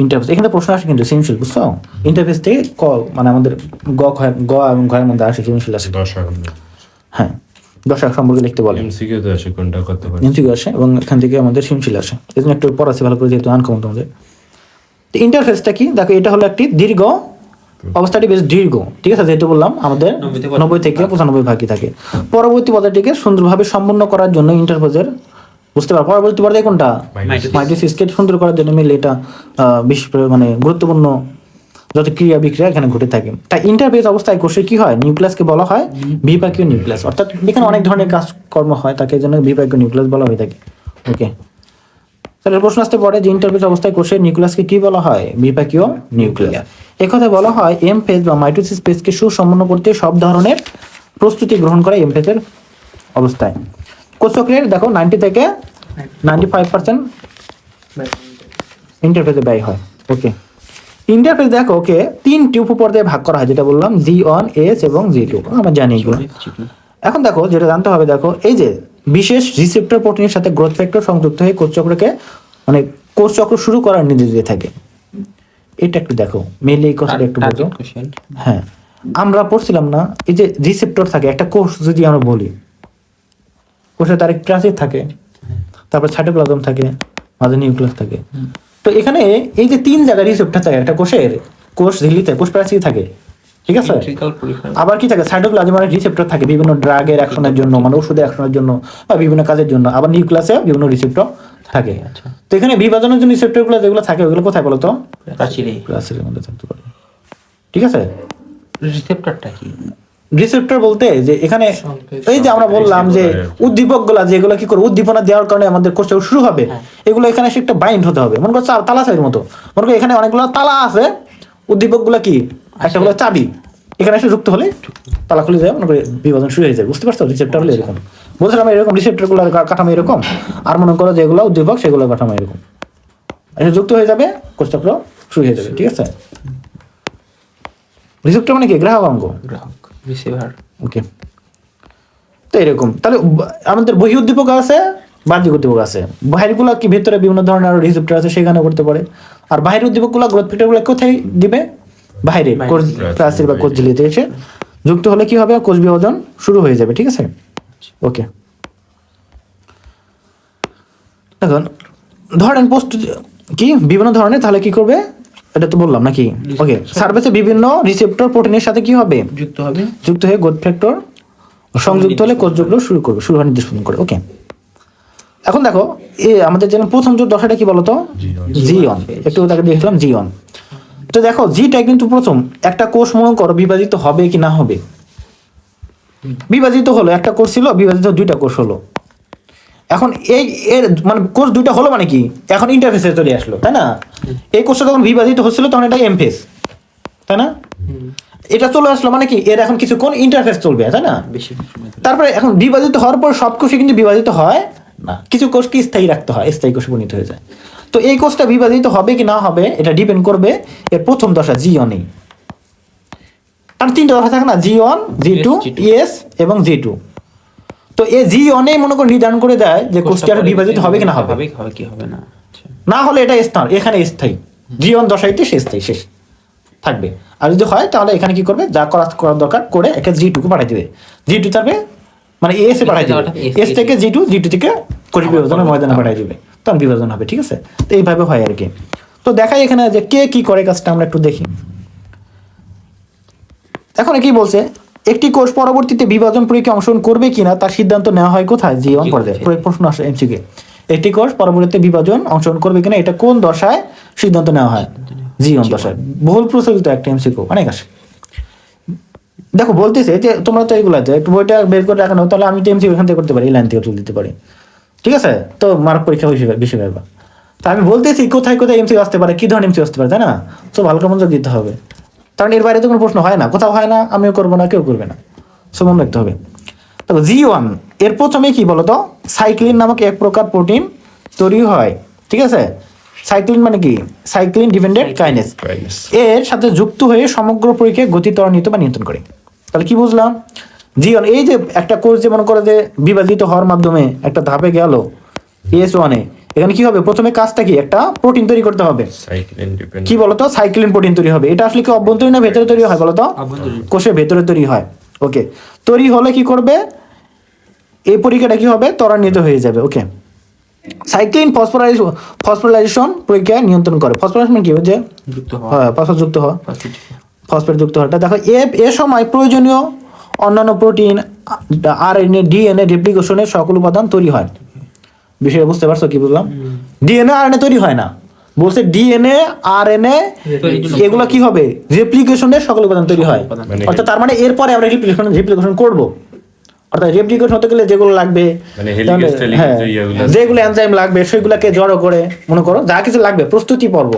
ইন্টারফেস এখানে প্রশ্ন আসে কিন্তু সৃজনশীল, বুঝছো? ইন্টারফেস থেকে মানে আমাদের গ এবং ঘয়ের মধ্যে আসে সৃজনশীল আসে। হ্যাঁ, দশক সম্পর্কে লিখতে বলে, এমসিকিউ তো আসে, কোনটা করতে পারে, এমসিকিউ আসে, এবং এখান থেকে আমাদের সৃজনশীল আসে। এই জন্য একটু পড়াচ্ছি ভালো করে, যেহেতু আনকমন তোমাদের। ইন্টারফেসটা কি দেখো, এটা হলো একটি দীর্ঘ, অবস্থাটি বেশ দীর্ঘ, ঠিক আছে? যেহেতু বললাম আমাদের 90 থেকে 95 ভাগই থাকে। পরবর্তী পর্যায়টিকে সুন্দরভাবে সম্পন্ন করার জন্য ইন্টারফেসের, বুঝতে পারো পরবর্তী পর্যায়ে কোনটা, মাইটোসিসকে সুন্দর করার জন্য মিলে এটা বেশ মানে গুরুত্বপূর্ণ যত ক্রিয়া বিক্রিয়া এখানে ঘটে থাকে। তাই ইন্টারফেস অবস্থায় কোষে কি হয়, নিউক্লিয়াসকে বলা হয় বিপাকীয় নিউক্লিয়াস, অর্থাৎ এখানে অনেক ধরনের কাজকর্ম হয়, তাকে জন্য বিপাকীয় নিউক্লিয়াস বলা হয়ে থাকে। ওকে, তাহলে প্রশ্ন আসতে পারে যে ইন্টারফেস অবস্থায় কোষের নিউক্লিয়াসকে কি বলা হয়, বিপাকীয় নিউক্লিয়াস। একথা বলা হয় এম ফেজ বা মাইটোসিস ফেজকে সুসম্পন্ন করতে সব ধরনের প্রস্তুতি গ্রহণ করে এম ফেজের অবস্থায়। কোষ চক্রের দেখো 90 থেকে 95% ইন্টারফেসে ব্যয় হয়। ওকে, ইন্টারফেস দেখো ওকে তিনটি উপপর্যায়ে ভাগ করা হয়, যেটা বললাম G1, S এবং G2, আমরা জানি এগুলো। এখন দেখো যেটা জানতে হবে, দেখো এই যে বিশেষ রিসেপ্টর প্রোটিনের সাথে গ্রোথ ফ্যাক্টর সংযুক্ত হয়ে কোষ চক্রকে মানে কোষ চক্র শুরু করার নির্দেশ দিয়ে থাকে। এটা একটু দেখো মেইলে এই কথাটা একটু বলো। হ্যাঁ, আমরা পড়ছিলাম না এই যে রিসেপ্টর থাকে একটা কোষ, যদি আমরা বলি কোষে তার এক প্রাচীর থাকে, তারপর সাইটোপ্লাজম থাকে, মাঝে নিউক্লিয়াস থাকে। তো এখানে এই যে তিন জায়গায় রিসেপ্টর থাকে একটা কোষের, কোষ ঝিল্লিতে কোষ প্রাচীর থাকে, ঠিক আছে? আবার কি থাকে সাইটোপ্লাজমে মানে রিসেপ্টর থাকে বিভিন্ন ড্রাগের অ্যাকশনের জন্য, মানে ওষুধের অ্যাকশনের জন্য বা বিভিন্ন কাজের জন্য। আবার নিউক্লিয়াসে বিভিন্ন রিসেপ্টর থাকে। তো এখানে বিভাজনের জন্য রিসেপ্টরগুলো যেগুলো থাকে ওগুলো কোথায় বলো তো? প্রাচীরের মধ্যে থাকতে পারে, ঠিক আছে? রিসেপ্টরটা কি? রিসেপ্টর বলতে যে এখানে এই যে আমরা বললাম যে উদ্দীপক গুলা যেগুলো কি করে উদ্দীপনা দেওয়ার কারণে আমাদের কোষ শুরু হবে, এগুলো এখানে এসে একটা বাইন্ড হতে হবে। মনে করো তালা চাবির মতো, মনে করো এখানে অনেকগুলো তালা আছে, উদ্দীপক গুলা কি একটা হলো চাবি, এখানে এসে যুক্ত হলে তালা খুলে যায়, মনে করে বিভাজন শুরু হয়ে যায়। বুঝতে পারছো? রিসেপ্টর হলে এরকম বলছিলাম, এরকম রিসেপ্টর গুলোর কাঠামো এরকম, আর মনে করো যেগুলো উদ্দীপক সেগুলো কাঠামো এরকম, এসে যুক্ত হয়ে যাবে, কোষচক্র শুরু হয়ে যাবে, ঠিক আছে? রিসেপ্টর মানে কি? গ্রাহক অঙ্গ, রিসিভার। ওকে, তো এরকম তাহলে আমাদের বহি উদ্দীপক আছে, বাহ্যিক উদ্দীপক আছে। বাহিরগুলো কি ভেতরে বিভিন্ন ধরনের আরো রিসেপ্টর আছে, সেখানে করতে পারে। আর বাহির উদ্দীপকগুলো গ্রোথ ফ্যাক্টরগুলো কোথায় দিবে? বাইরে কোষ প্রাচীর বা কোষ ঝিল্লিতে এসে যুক্ত হলে কি হবে? কোষ বিভাজন শুরু হয়ে যাবে, ঠিক আছে? ওকে, এখন ধরেন পোস্ট কি বিভিন্ন ধরনের, তাহলে কি করবে? এটা তো বললাম নাকি? ওকে, সার্ভিসে বিভিন্ন রিসেপ্টর প্রোটিনের সাথে কি হবে? যুক্ত হয়ে গ্রোথ ফ্যাক্টর সংযুক্ত হলে কোষ চক্র শুরু হওয়ার নির্দেশ প্রদান করে। ওকে, এখন দেখো আমাদের যেন প্রথম যে দশাটা কি বলতো? G1, একটু তাকে দেখলাম G1। তো দেখো জিটা কিন্তু প্রথম একটা কোষ মনে করো বিভাজিত হবে কি না হবে? বিভাজিত হলো, একটা কোষ ছিল বিভাজিত দুইটা কোষ হলো। এখন এই এর মানে কোষ দুইটা হলো মানে কি? এখন ইন্টারফেসে চলে আসলো, তাই না? এই কোষটা যখন বিভাজিত হচ্ছিল তখন এটা এমফেস, তাই না? এটা চলে আসলো মানে কি এর এখন কিছুক্ষণ ইন্টারফেস চলবে, তাই না? তারপরে এখন বিভাজিত হওয়ার পর সব কোষই কিন্তু বিভাজিত হয় না, কিছু কোষকে স্থায়ী রাখতে হয়, স্থায়ী কোষে পরিণত হয়ে যায়। তো এই কোষটা বিভাজিত হবে কি না হবে এটা ডিপেন্ড করবে এর প্রথম দশা G1 এ। আর তিনটা দশা থাকে না, G1, G2, S এবং G2। তো এই G1 এ মনে করে নির্ধারণ করে দেয় যে কোষটি আর বিভাজিত হবে কি না হবে, কি হবে না। না হলে এটা স্থান এখানে স্থায়ী, G1 দশাইতে সে স্থায়ী শেষ থাকবে। আর যদি হয় তাহলে এখানে কি করবে? যা করার দরকার করে একে G2 কে পাঠিয়ে দিবে, G2 তারপরে মানে S এ পাঠিয়ে দিবে, S থেকে G2, G2 থেকে কোষ বিভাজনের ময়দানে পাঠিয়ে দিবে, তখন বিভাজন হবে, ঠিক আছে? তো এইভাবে হয় আর কি। তো দেখাই এখানে যে কে কি করে কাজটা আমরা একটু দেখি। এখন কি বলছে? একটি কোষ পরবর্তীতে বিভাজন প্রক্রিয়ায় অংশগ্রহণ করবে কিনা তার সিদ্ধান্ত নেওয়া হয় কোথায়? G1 পর্যায়ে। প্রশ্ন আসে এমসিকে, একটি কোষ পরবর্তীতে বিভাজন অংশগ্রহণ করবে কিনা এটা কোন দশায় সিদ্ধান্ত নেওয়া হয়? G1 দশায়। বহুল প্রচলিত একটা এমসিকিউ, অনেক আসে। দেখো বলতেছে যে তোমরা তো এইগুলাতে একটু বইটা বের করে রাখানো, তাহলে আমি তো এমসিকিউ এখান থেকে করতে পারি, এই লাইন থেকে তুলে দিতে পারি, ঠিক আছে? তো মার্ক পরীক্ষা বেশি পারবা। তা আমি বলতেছি কোথায় কোথায় এমসিকিউ আসতে পারে, কি ধরনের এমসিকিউ আসতে পারে, তাই না? তো ভালো করে মনোযোগ দিতে হবে, কারণ এর বাইরে তো কোনো প্রশ্ন হয় না, কোথাও হয় না, আমিও করবো না, কেউ করবে না, সব মনে রাখতে হবে। তবে G1 এর প্রথমে কি বলতো? সাইক্লিন নামক এক প্রকার প্রোটিন তৈরি হয়, ঠিক আছে? সাইক্লিন মানে কি? Cyclin dependent kinase. এর সাথে যুক্ত হয়ে সমগ্র প্রক্রিয়াকে গতি ত্বরান্বিত বা নিয়ন্ত্রণ করে। তাহলে কি বুঝলাম? G1 এই যে একটা কোষ যে মনে করে যে বিভাজিত হওয়ার মাধ্যমে একটা ধাপে গেল S1 এ, এখানে কি হবে? প্রথমে কাজটা কি? একটা প্রোটিন তৈরি করতে হবে, কি বলতো? সাইক্লিন প্রোটিন তৈরি হবে। এটা আসলে কি অভ্যন্তরীণ না ভেতরে তৈরি হয় বলতো? কোষের ভেতরে তৈরি হয়। ওকে, তৈরি হলে কি করবে? এই প্রক্রিয়াটা কি হবে? ত্বরান্বিত হয়ে যাবে। ওকে, সাইক্লিন ফসফোরাইলেশন প্রক্রিয়া নিয়ন্ত্রণ করে। ফসফোরাইলেশন কি? যে ফসফেট যুক্ত হওয়া, ফসফেট যুক্ত হওয়াটা। দেখো এ সময় প্রয়োজনীয় অন্যান্য প্রোটিন, আরএনএ, ডিএনএ রেপ্লিকেশনের সকল উপাদান তৈরি হয়। বিষয়টা বুঝতে পারছো কি বললাম? ডিএনএ আরএনএ তৈরি হয় না, বলছে ডিএনএ আরএনএ এগুলো কি হবে? রেপ্লিকেশনের সকল উপাদান তৈরি হয়। অর্থাৎ তার মানে এরপরে আমরা রেপ্লিকেশন করব, অর্থাৎ রেপ্লিকেশন হতে গেলে যেগুলো লাগবে, হ্যাঁ যেগুলো এনজাইম লাগবে সেগুলোকে জড়ো করে মনে করো যা কিছু লাগবে প্রস্তুতি পর্ব।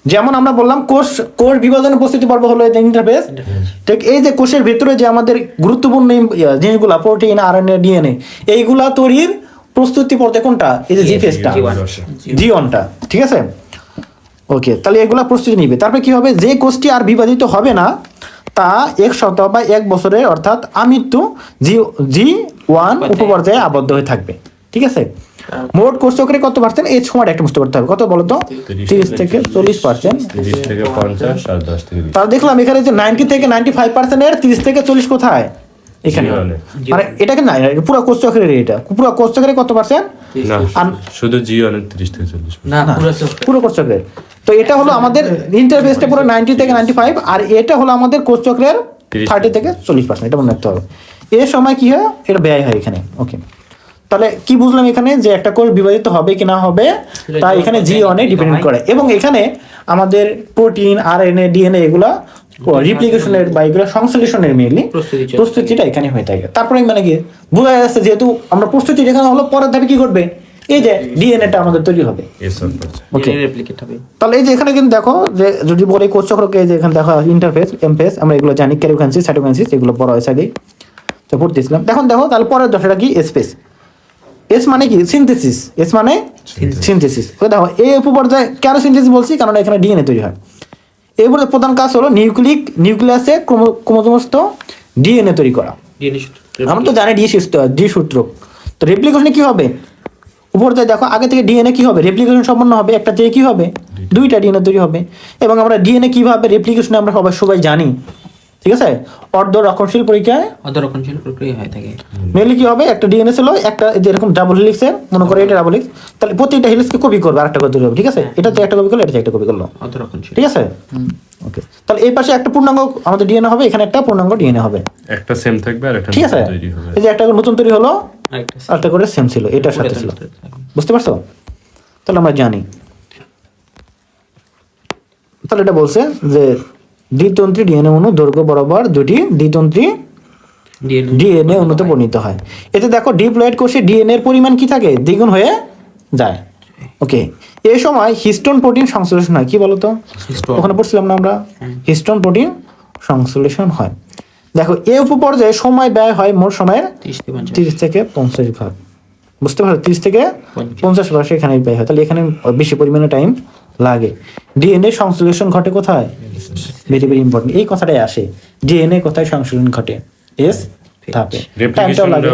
যেমন আমরা বললাম কোষ বিভাজনের প্রস্তুতি পর্ব হলো ইন্টারফেস। ঠিক এই যে কোষের ভেতরে যে আমাদের গুরুত্বপূর্ণ জিনিসগুলা প্রোটিন, আরএনএ, ডিএনএ এইগুলা তৈরির প্রস্তুতি পর্যায়ে কোনটা, এই যে জি ফেজটা, জি ওয়ানটা, ঠিক আছে। ওকে, তাহলে এগুলা প্রস্তুতি নিবে। তারপরে কি হবে, যে কোষটি আর বিভাজিত হবে না তা 1 সপ্তাহ বা 1 বছরের অর্থাৎ আমৃত্যু জি ওয়ান উপপর্যায়ে আবদ্ধ হয়ে থাকবে, ঠিক আছে। মোট কোষ চক্রে কত পার্সেন্ট, এই সময়টা একটা মুখস্থ করতে হবে, কত বলো তো, 30 থেকে 40%। 30 থেকে 50 আর 10 থেকে 20। তাহলে দেখলাম এখানে যে 90 থেকে 95% এর 30 থেকে 40 কোথায়, এখানে। মানে এটাকে না, পুরো কোষ চক্রের, এটা পুরো কোষ চক্রে কত পার্সেন্ট, না শুধু জি অনেক 30 থেকে 40। না পুরো কোষ চক্রের। তো এটা হলো আমাদের ইন্টারফেসটা পুরো 90 থেকে 95, আর এটা হলো আমাদের কোষ চক্রের 30 থেকে 40%, এটা মনে রাখতে হবে। এর সময় কি হয়, এটা ব্যয় হয় এখানে। ওকে, তাহলে কি বুঝলাম এখানে, যে একটা কোষ বিভাজিত হবে কি না হবে তা এখানে জি অনে ডিপেন্ড করে, এবং এখানে আমাদের প্রোটিন, আরএনএ, ডিএনএ এগুলা রিপ্লিকেশনের বা এগুলো সংশ্লেষণের মেইনলি প্রস্তুতিটা এখানে হয়ে থাকে। তারপরে মানে কি বোঝা যাচ্ছে, যেহেতু আমরা প্রস্তুতি এখানে হলো, পরের ধাপে কি করবে, এই যে ডিএনএটা আমাদের তৈরি হবে। ওকে, রেপ্লিকেট হবে। তাহলে এই যে এখানে কিন্তু দেখো, যে যদি বলে কোষ চক্রকে, যে এখানে দেখো ইন্টারফেস, এমফেস, আমরা এগুলো জানি, ক্যারিওকাইনেসিস, সাইটোকাইনেসিস, এগুলো পড়া হয়েছে আগেই, তো পড়তেছিলাম। দেখো তাহলে পরের দশাটা কি, স্পেস। এস মানে কি, সিনথেসিস। এস মানে সিনথেসিস। ওকে, দেখো এই উপপর্যায়ে কেন সিনথেসিস বলছি, কারণ এখানে ডিএনএ তৈরি হয়। এরপরে প্রধান কাজ হলো নিউক্লিয়াসে ক্রোমোজোমস্থ ডিএনএ তৈরি করা। আমরা তো জানি ডি সূত্র। তো রেপ্লিকেশনে কি হবে, উপপর্যায়ে দেখো আগে থেকে ডিএনএ কি হবে, রেপ্লিকেশন সম্পন্ন হবে, একটা থেকে কি হবে, 2টা ডিএনএ তৈরি হবে। এবং আমরা ডিএনএ কিভাবে রেপ্লিকেশনে আমরা সবাই জানি, ঠিক আছে। অর্ধ রক্ষণশীল প্রক্রিয়া হয়ে থাকে। মেনলি কি হবে, একটা ডিএনএ ছিল, একটা যেরকম ডাবল হেলিক্সের, মনে করে এটা ডাবল হেলিক্স, তাহলে প্রতিটা হেলিক্সকে কপি করবে, আরেকটা করে তৈরি হবে, ঠিক আছে। এটাতে একটা কপি করলো, এটাতে একটা কপি করলো, ঠিক আছে। ওকে, তাহলে এই পাশে একটা পূর্ণাঙ্গ আমাদের ডিএনএ হবে, এখানে একটা পূর্ণাঙ্গ ডিএনএ হবে, একটা সেম থাকবে আর একটা ঠিক আছে। তৈরি হবে। এই যে একটা নতুন তৈরি হলো, একটা করে সেম ছিল, এটার সাথে ছিল, বুঝতে পারছো। তাহলে আমরা জানি, তাহলে এটা বলছে যে দ্বিতন্ত্রী ডিএনএ অণু দৈর্ঘ্য বরাবর 2টি দ্বিতন্ত্রী ডিএনএ অণুতে পরিণত হয়। এতে দেখো ডিপ্লয়েড কোষে ডিএনএ এর পরিমাণ কি থাকে, দ্বিগুণ হয়ে যায়। ওকে, এই সময় হিস্টোন প্রোটিন সংশ্লেষণ হয়, কি বলতো, ওখানে পড়ছিলাম না আমরা, হিস্টোন প্রোটিন সংশ্লেষণ হয়। দেখো এই উপপর্যায়ে সময় ব্যয় হয় মোট সময়ের 30 থেকে 50 ভাগ, বুঝতে পারো, 30 থেকে 50% এখানে ব্যয় হয়। তাহলে এখানে বেশি পরিমাণে টাইম লাগে। ডিএনএ সংশ্লেষণ ঘটে কোথায়, ভেরি ভেরি ইম্পর্টেন্ট, এই কথাটাই আসে, ডিএনএ কোথায় সংশ্লেষণ ঘটে, এস ধাপে। টাইমটাও লাগে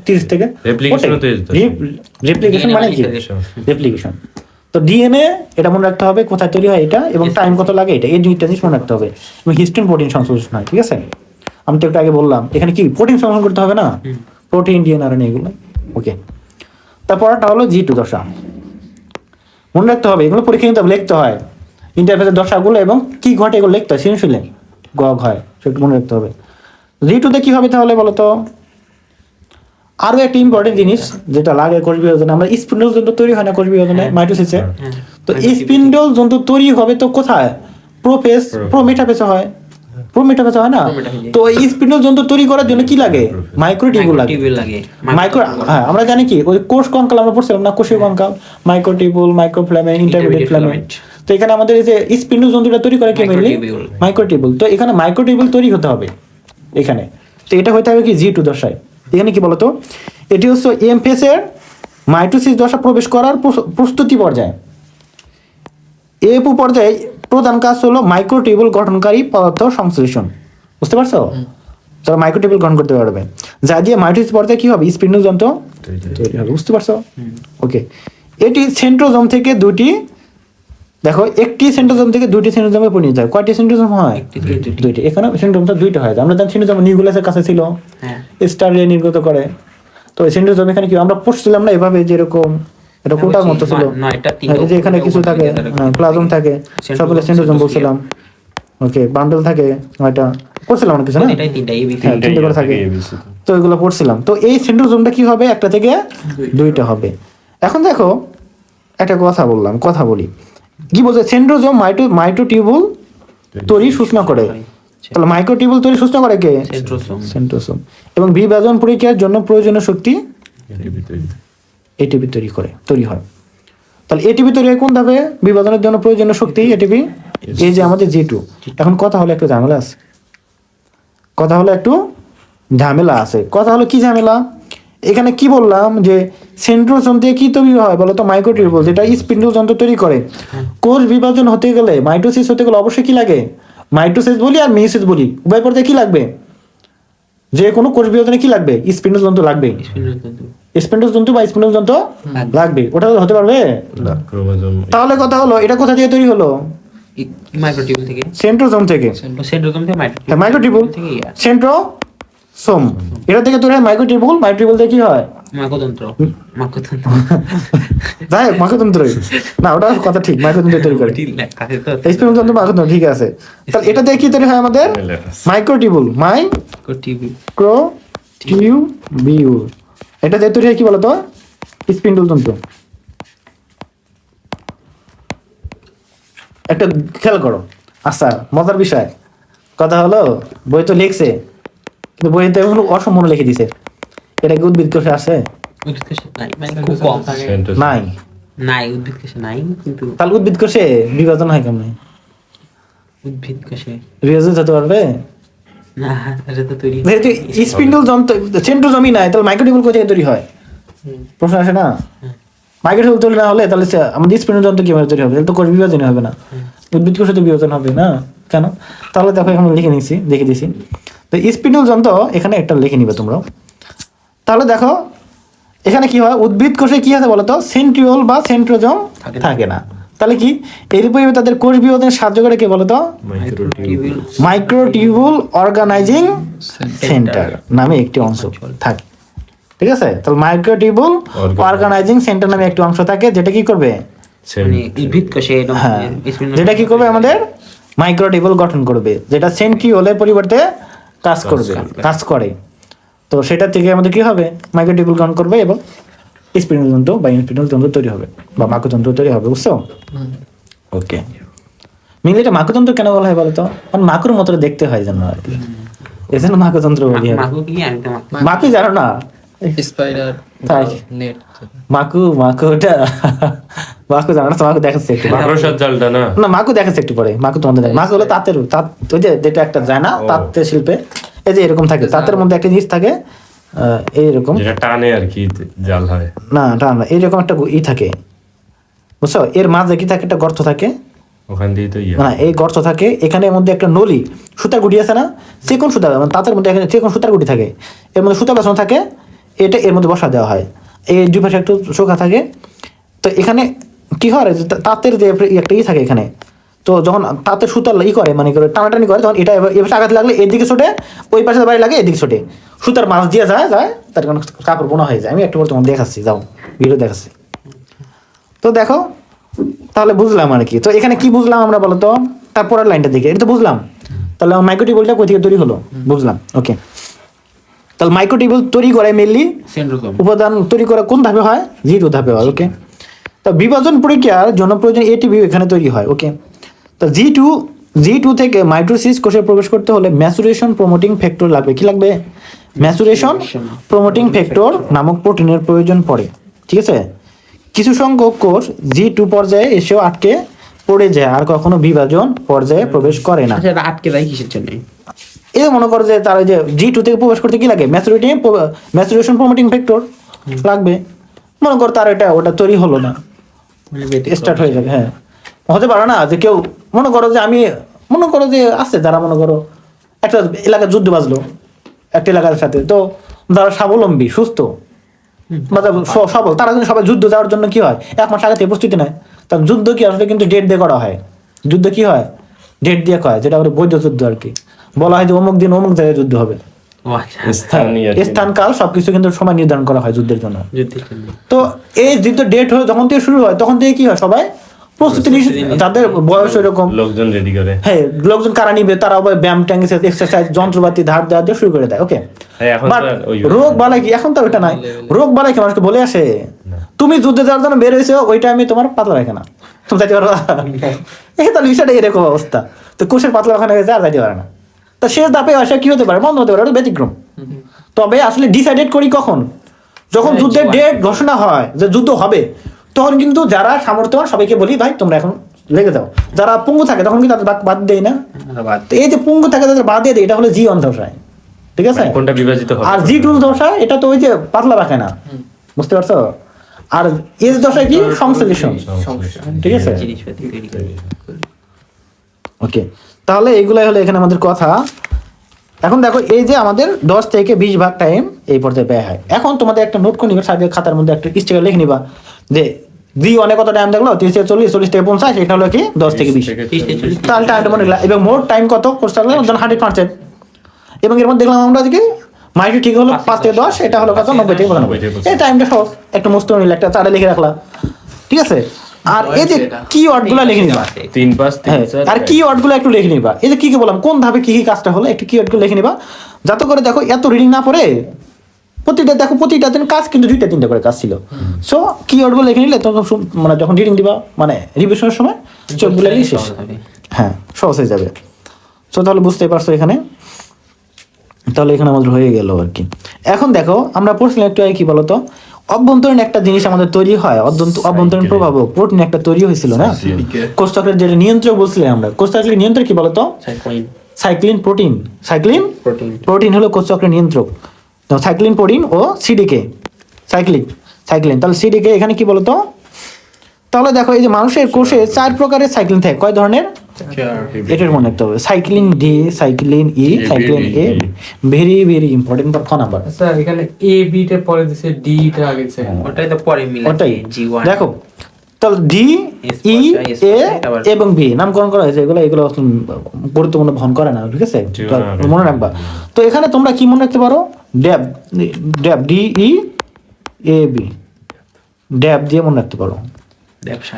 30 থেকে, রেপ্লিকেশন মানে কি, রেপ্লিকেশন। তো ডিএনএ এটা মনে রাখতে হবে, কোথায় তৈরি হয় এটা, এবং টাইম কত লাগে এটা, এই 2টা জিনিস মনে রাখতে হবে। এবং হিস্টোন প্রোটিন সংশ্লেষণ হয়, ঠিক আছে। আমি তো একটু আগে বললাম, এখানে কি প্রোটিন সংশ্লেষণ করতে হবে না, প্রোটিন, ডিএনএ, আরএনএ এগুলো। ওকে, তারপরটা হলো G2 দশা, মনে রাখতে হবে, এগুলো পরীক্ষা কিন্তু লিখতে হয়, ইন্টারফেসের দশাগুলো এবং কি ঘটে এগুলো লিখতে হয়, সৃজনশীলে গগ হয়, সেটা মনে রাখতে হবে। G2 তে কি হবে তাহলে বলো তো, আরো একটা ইম্পর্টেন্ট জিনিস যেটা লাগে কোষ বিভাজনে, আমরা স্পিন্ডল যন্ত্র তৈরি হয় না কোষ বিভাজনে, মাইটোসিসে। তো স্পিন্ডল যন্ত্র তৈরি হবে তো কোথায়, প্রোমেটাফেসে হয়, প্রোমেটাফেসে হয় না। তো এই স্পিন্ডল যন্ত্র তৈরি করার জন্য কি লাগে, মাইক্রোটিউবুল লাগে। হ্যাঁ, আমরা জানি কি, ওই কোষ কঙ্কাল আমরা পড়ছিলাম না, কোষীয় কঙ্কাল, মাইক্রোটিউবুল, মাইক্রোফিলামেন্ট, ইন্টারমিডিয়েট ফিলামেন্ট। তো এখানে আমাদের এই যে স্পিন্ডল যন্ত্রটা তৈরি করে কি, মেইনলি মাইক্রোটিউবুল। তো এখানে মাইক্রোটিউবুল তৈরি হতে হবে এখানে। তো এটা হতে হবে কি G2 দশায়। এখানে কি বলতো, এটি হচ্ছে এমফেসের মাইটোসিস দশা প্রবেশ করার প্রস্তুতি পর্যায়ে। এই পর্যায়ে প্রধান কাজ হলো মাইক্রোটিউবুল গঠনকারী পদার্থ সংশ্লেষণ, বুঝতে পারছো। যারা মাইক্রোটিউবুল গঠন করতে পারবে, যা দিয়ে মাইটোসিস পর্যায়ে কি হবে, স্পিন্ডল যন্ত্র তৈরি হবে, বুঝতে পারছো। ওকে, এটি সেন্ট্রোজোম থেকে 2টি, দেখো একটি সেন্ট্রোজোম থেকে 2টি সেন্ট্রোজোমে পরিণত হয়। কয়টি সেন্ট্রোজোম হয়, 2টি। এখানে সেন্ট্রোজোমটা 2টা হয়, আমরা জানি সেন্ট্রোজোম নিউক্লিয়াসের কাছে ছিল, স্টারে নির্গত করে। তো এই সেন্ট্রোজোম এখানে কি আমরা পড়ছিলাম না এভাবে, যেরকম এটা কোটার মতো ছিল, যে এখানে কিছু থাকে, প্লাজম থাকে, সবগুলো সেন্ট্রোজোম বলছিলাম। ওকে, বান্ডল থাকে, এটা পড়ছিলাম না কিছু না, 3টে করে থাকে, তো এগুলো পড়ছিলাম। তো এই সেন্ট্রোজোমটা কি হবে, একটা থেকে 2টা হবে। এখন দেখো একটা কথা বলি, কি বলছে, সেন্ট্রোজোম মাইক্রোটিউবুল তৈরি সূচনা করে। তাহলে মাইক্রোটিউবুল তৈরি সূচনা করে কে, সেন্ট্রোজোম। এবং বিভাজন প্রক্রিয়ার জন্য প্রয়োজনীয় শক্তি এটিপি তৈরি হয়। তাহলে এটিপি তৈরি হয় কোন ধাপে, বিভাজনের জন্য প্রয়োজনীয় শক্তি এটিপি, এই যে আমাদের G2। এখন কথা হলো একটু ঝামেলা আছে, কথা হলো কি ঝামেলা, এখানে কি বললাম যে সেন্ট্রোজোম থেকে কি তৈরি হয় বলো তো? মাইক্রোটিউবুল, যেটা স্পিন্ডল যন্ত্র তৈরি করে। কোষ বিভাজন হতে গেলে, মাইটোসিস হতে গেলে অবশ্যই কি লাগে? মাইটোসিস বলি আর মেয়োসিস বলি, উভয় পর্যায়ে কি লাগবে? যে কোনো কোষ বিভাজনে কি লাগবে? স্পিন্ডল যন্ত্র লাগবে। স্পিন্ডল যন্ত্র বা স্পিন্ডল যন্ত্র লাগবে। ওটা হতে পারবে? ক্রোমোজোম। তাহলে কথা হলো, এটা কোথা থেকে তৈরি হলো? মাইক্রোটিউবুল থেকে, সেন্ট্রোজোম থেকে। সেন্ট্রোজোম থেকে হ্যাঁ, মাইক্রোটিউবুল থেকে সেন্ট্রোসোম, এটা থেকে তৈরি হয় মাইক্রোটিউবুল। মাইক্রোটিউবুল থেকে কি হয়? মাইক্রোতন্ত্র। যাই হোক, মাইক্রোতন্ত্র না, ওটা কথা ঠিক, মাইক্রোতন্ত্র তৈরি করে। স্পিন্ডল যন্ত্র মাইক্রোতন্ত্র, ঠিক আছে। তাহলে এটা দিয়ে কি তৈরি হয় আমাদের? Microtubule, microtubule. এটা দিয়ে তৈরি হয় কি বলতো? স্পিন্ডল যন্ত্র। একটা খেয়াল করো, আচ্ছা মজার বিষয় কথা হলো, বই তো লিখছে কিন্তু বইতে অসম্পূর্ণ লিখে দিছে। এটা কি উদ্ভিদ কোষে আছে? উদ্ভিদ কোষে নাই, মানে খুব কম থাকে। নাই, নাই উদ্ভিদ কোষে নাই, কিন্তু তাহলে উদ্ভিদ কোষে বিভাজন হয় কেমন? উদ্ভিদ কোষে বিভাজন হতে পারবে না, এটা তো তৈরি যেহেতু স্পিন্ডল যন্ত্র সেন্ট্রোজোমই নাই, তাহলে মাইক্রোটিউবুল কোথায় তৈরি হয়? প্রশ্ন আসে না? মাইক্রোটিউবুল তৈরি না হলে তাহলে আমাদের স্পিন্ডল যন্ত্র কিভাবে তৈরি হবে? তাহলে তো কোষ বিভাজন হবে না, উদ্ভিদ কোষে তো বিভাজন হবে না কেন? তাহলে দেখো এখানে লিখে নিচ্ছি, দেখে দিছি। তো স্পিন্ডল যন্ত্র এখানে একটা লিখে নিবে তোমরা। তাহলে দেখো এখানে কি হয়, উদ্ভিদ কোষে কি আছে বলতো? সেন্ট্রিওল বা সেন্ট্রোজোম থাকে না। তাহলে কি এর পরিবর্তে তাদের কোষ বিভাজনের সাহায্য করে কে বলতো? মাইক্রোটিউবুল অর্গানাইজিং সেন্টার নামে একটি অংশ থাকে। ঠিক আছে, তাহলে মাইক্রোটিউবুল অর্গানাইজিং সেন্টার নামে একটি অংশ থাকে, যেটা কি করবে? মানে উদ্ভিদ কোষে হ্যাঁ, যেটা কি করবে আমাদের? মাইক্রোটিউবুল গঠন করবে, যেটা সেন্ট্রিওলের পরিবর্তে কাজ করবে, কাজ করে। তো সেটা থেকে আমাদের কি হবে? মাইক্রোটিউবুল গঠন করবে এবং স্পিন্ডল যন্ত্র বা ইনস্পিন্ডল যন্ত্র তৈরি হবে বা মাইক্রোতন্ত্র তৈরি হবে, বুঝছো? ওকে, মিলে এটা মাইক্রোতন্ত্র কেন বলা হয় বলতো? কারণ মাকুর মতো দেখতে হয় যেন আর কি, এজন্য মাইক্রোতন্ত্র বলি। মাকু কি? আমি তো মাকু জানো না? স্পাইডার তাই নেট মাকুটা মাকু জানো না? তোমাকে দেখাচ্ছে একটু। মাকড়সার জালটা না? না, মাকু দেখাচ্ছে একটু পরে। মাকু তোমাদের দেখ, মাকু হলো তাঁতের, ওই যে যেটা একটা যায় না তাঁতের শিল্পে, এই যে এরকম থাকে, তাঁতের মধ্যে একটা জিনিস থাকে এইরকম, যেটা টানে আর কি জাল হয় না টান না, এইরকম একটা থাকে, বুঝছো? এর মাঝে কি থাকে? একটা গর্ত থাকে, ওখান দিয়ে তো না এই গর্ত থাকে, এখানের মধ্যে একটা নলি, সুতার গুটি আছে না, চিকন সুতা, মানে তাঁতের মধ্যে এখানে চিকন সুতার গুটি থাকে, এর মধ্যে সুতা বাঁচানো থাকে, এটা এর মধ্যে বসা দেওয়া হয়, এই দুই পাশে একটু শোকা থাকে। তো এখানে কি হয়, তাঁতের যে একটা থাকে এখানে, তো যখন তাঁতের সুতার করে মানে করে টানাটানি করে, তখন এটা এবার আঘাত লাগলে এদিকে ছোটে, ওই পাশে বাড়ি লাগে এদিকে ছোটে, সুতার মাছ দিয়ে যায় তার কারণে কাপড় বোনা হয়ে যায়। আমি একটু পর তোমার দেখাচ্ছি, যাও ভিডিও দেখাচ্ছি। তো দেখো তাহলে বুঝলাম আর কি। তো এখানে কি বুঝলাম আমরা বলো তো? তারপরের লাইনটা দেখে এটা তো বুঝলাম। তাহলে মাইক্রোটিউবুলটা কোথা থেকে তৈরি হলো বুঝলাম। ওকে, তাহলে মাইক্রোটিউবুল তৈরি করে মেনলি সেন্ট্রোজোম। উপাদান তৈরি করা কোন ধাপে হয়? জি2 ধাপে হয়। ওকে, তো বিভাজন প্রক্রিয়ার জন্য প্রয়োজন এটিপি এখানে তৈরি হয়। ওকে, তো জি2 থেকে মাইটোসিস কোষে প্রবেশ করতে হলে ম্যাচুরেশন প্রমোটিং ফ্যাক্টর লাগবে। কি লাগবে? ম্যাচুরেশন প্রমোটিং ফ্যাক্টর নামক প্রোটিনের প্রয়োজন পড়ে। ঠিক আছে, কিছু সংখ্যক কোষ জি2 পর্যায়ে এসেও আটকে পড়ে যায়, আর কখনো বিভাজন পর্যায়ে প্রবেশ করে না। আচ্ছা, আটকে যায় কিসের জন্য? এই মনে করো যে তারা যে জি2 থেকে প্রবেশ করতে কি লাগে? ম্যাচুরেশন প্রমোটিং ফ্যাক্টর লাগবে। মনে করো তার ওটা তৈরি হলো না, স্টার্ট হয়ে যাবে। হ্যাঁ, হতে পারে না যে কেউ মনে করো যে মনে করো যে আছে যারা মনে করো একটা এলাকার যুদ্ধ বাজলো একটা এলাকার সাথে, তো যারা স্বাবলম্বী সুস্থ বা সবল, তারা কিন্তু সবাই যুদ্ধ যাওয়ার জন্য কি হয়, 1 মাস আগে থেকে প্রস্তুতি নেয়। তার যুদ্ধ কি আসলে কিন্তু ডেট দিয়ে করা হয়। যুদ্ধ কি হয়? ডেট দিয়ে করা হয়, যেটা আমরা বৈধ যুদ্ধ আর কি। বলা হয় যে অমুক দিন অমুক জায়গায় যুদ্ধ হবে, স্থান কাল সবকিছু কিন্তু সময় নির্ধারণ করা হয় যুদ্ধের জন্য। তো এই যুদ্ধ ডেট হয়ে যখন থেকে শুরু হয় তখন থেকে কি হয়, সবাই প্রস্তুতি নিয়ে, তাদের বয়স ওইরকম, লোকজন রেডি করে। হ্যাঁ, লোকজন কারা নিবে, তারা ব্যায়াম ট্যাং এক্সারসাইজ যন্ত্রপাতি ধার দেওয়া দিয়ে শুরু করে দেয়। ওকে, রোগ বালাই কি এখন তো ওইটা নাই। রোগ বালাই কি মানুষকে বলে আসে তুমি যুদ্ধে যাওয়ার জন্য বের হয়েছো, ওই টাইমে তোমার পাতলা রাখে না, তুমি যাইতে পারো? এই তাহলে বিষয়টা এরকম অবস্থা। তো কোষের পাতলা ওখানে গেছে আর যাইতে পারে না। তা শেষ ধাপে আসা কি হতে পারে? বন্ধ হতে পারে, ওটা ব্যতিক্রম। তবে আসলে ডিসাইডেড করি কখন? যখন যুদ্ধের ডেট ঘোষণা হয় যে যুদ্ধ হবে, তখন কিন্তু যারা সামর্থ্যবান সবাইকে বলি ভাই তোমরা এখন লেগে যাও। যারা পঙ্গু থাকে তখন কিন্তু তাদের বাদ দেয় না। তো এই যে পঙ্গু থাকে তাদের বাদ দিয়ে দেয়, এটা হলো জি1 দশায়। ঠিক আছে, কোনটা বিভাজিত হবে? আর জি2 দশায় এটা তো ওই যে পাতলা রাখে না, বুঝতে পারছো? আর এস দশায় কি সংশ্লেষণ। ঠিক আছে, জিনিসপাতি তৈরি করে। ওকে, তাহলে এইগুলাই হলো এখানে আমাদের কথা। এখন দেখো এই যে আমাদের 10 থেকে 20 ভাগ টাইম এই পর্যায়ে ব্যয় হয়। এখন তোমাদের একটা নোট করে নিবা, সাইডের খাতার মধ্যে একটা স্টিকার লিখে নিবা যে জি অনেক কত টাইম দেখলো, 30 থেকে 40, 40 থেকে 50, এটা হলো কি 10 থেকে 20। তাহলে টাইমটা মনে রাখলাম। এবং মোট টাইম কত কোর্স থাকলে 100%। এবং এর মধ্যে দেখলাম আমরা যে মাইটি ঠিক হলো 5 থেকে 10, এটা হলো কত 90 থেকে 95। এই টাইমটা সহজ, একটা মুস্ত নিলে একটা চারে লিখে রাখলা। ঠিক আছে, আর এই যে কিওয়ার্ড গুলো লিখে নিবা। 3 5 হ্যাঁ, 3 4 আর কিওয়ার্ড গুলো একটু লিখে নিবা। এই যে কি কি বললাম, কোন ধাপে কি কি কাজটা হলো, একটু কিওয়ার্ড গুলো লিখে নিবা, যাতে করে দেখো এত রিডিং না পড়ে প্রতিটা দিন কাজ কিন্তু 2টা 3টা করে কাজ ছিল। সো কিওয়ার্ড গুলো লিখে নিলে তখন মানে যখন রিডিং দিবা, মানে রিভিশনের সময় চোখগুলো লিখে শেষ। হ্যাঁ, সহজ হয়ে যাবে। সো তাহলে বুঝতেই পারছো এখানে, তাহলে এখানে আমাদের হয়ে গেল আর কি। এখন দেখো আমরা পড়ছিলাম একটু আগে কি বলতো, অভ্যন্তরীণ একটা জিনিস আমাদের তৈরি হয়, অভ্যন্তরীণ প্রভাবক প্রোটিন একটা তৈরি হয়েছিল না, কোষচক্রের যেটা নিয়ন্ত্রক বলছিলাম আমরা। কোষচক্রের নিয়ন্ত্রক কি বলতো? Cyclin protein. প্রোটিন হলো কোষচক্রের নিয়ন্ত্রক। সাইক্লিন প্রোটিন ও সিডিকে, সাইক্লিন। তাহলে সিডিকে এখানে কি বলতো? তাহলে দেখো এই যে মানুষের কোষে 4 প্রকারের সাইক্লিন থাকে। কয় ধরনের? এটার মনে রাখতে হবে। Cyclin D, cyclin E, cyclin A. Very very important for ক নাম্বার। স্যার এখানে এ বি টা পরে দিছে, ডি টা আগে দিছে। ওটাই তো পরে মিলে ওটাই G1 দেখো, তাহলে ডি ই এ এবং বি নামকরণ করা হয়েছে। এগুলো গুরুত্বপূর্ণ বহন করে না, ঠিক আছে, মনে রাখবা। তো এখানে তোমরা কি মনে রাখতে পারো? ড্যাব ডি ই এ বি, ড্যাব দিয়ে মনে রাখতে পারো। ব্যবসা